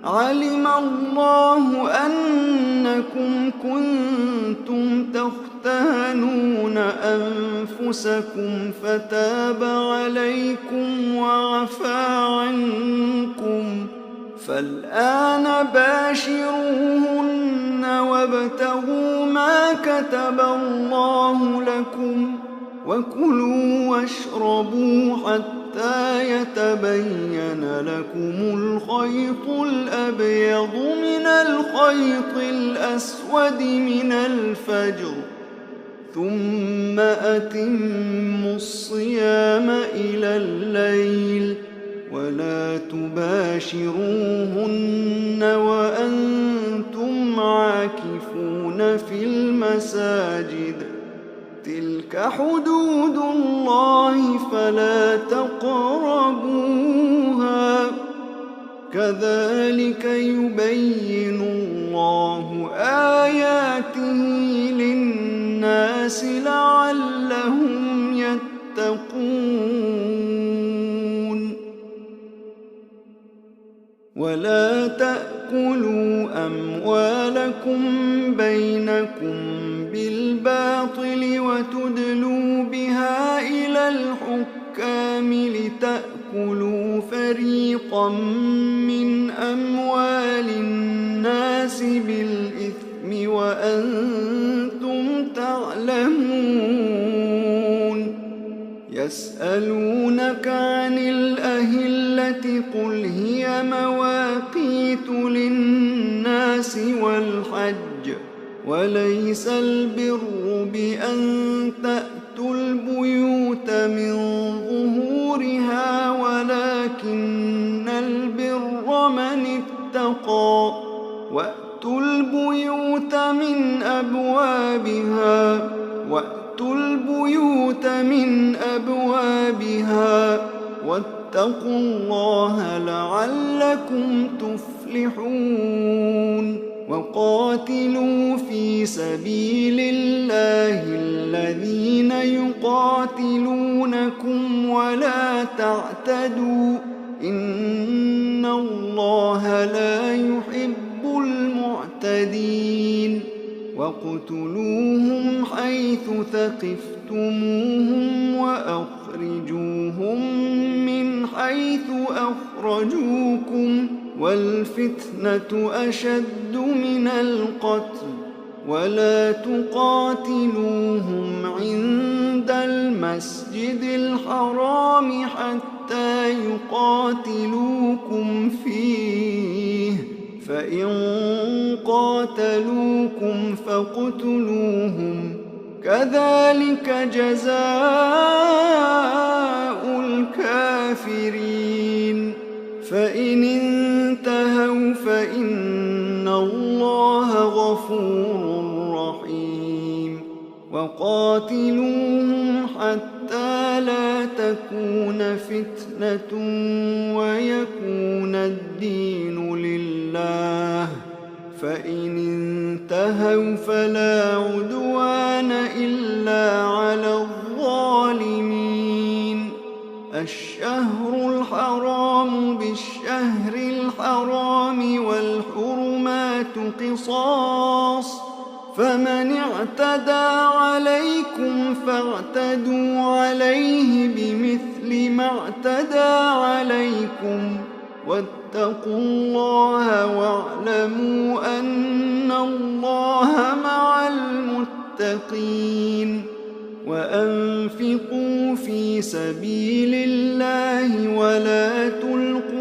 علم الله أنكم كنتم تختانون أنفسكم فتاب عليكم وعفى عنكم، فالآن باشروهن وابتغوا ما كتب الله لكم، وكلوا واشربوا حتى يتبين لكم الخيط الأبيض من الخيط الأسود من الفجر، ثم أتموا الصيام إلى الليل، ولا تباشروهن وأنتم عاكفون في المساجد، تلك حدود الله فلا تقربوها، كذلك يبين الله آياته للناس لعلهم يتقون. ولا تأكلوا أموالكم بينكم بالباطل وتدلوا بها إلى الحكام لتأكلوا فريقا من أموال الناس بالإثم وأنتم تعلمون. يسألونك عن الأهلة قل هي مواقيت للناس والحج، وليس البر بأن تأتوا البيوت من ظهورها، ولكن البر من اتقى، وأتوا البيوت من أبوابها واتقوا الله لعلكم تفلحون. وقاتلوا في سبيل الله الذين يقاتلونكم ولا تعتدوا، إن الله لا يحب المعتدين. واقتلوهم حيث ثقفتموهم وأخرجوهم من حيث أخرجوكم، والفتنة أشد من القتل، ولا تقاتلوهم عند المسجد الحرام حتى يقاتلوكم فيه، فإن قاتلوكم فاقتلوهم، كذلك جزاء الكافرين. فإن انتهوا فإن الله غفور رحيم. وقاتلوهم حتى لا تكون فتنة ويكون الدين لله، فإن انتهوا فلا عدوان إلا على الظالمين. الشهر الحرام بالشهر الحرام والحرمات قصاص، فمن اعتدى عليكم فاعتدوا عليه بمثل ما اعتدى عليكم، واتقوا الله واعلموا أن الله مع المتقين. وأنفقوا في سبيل الله ولا تلقوا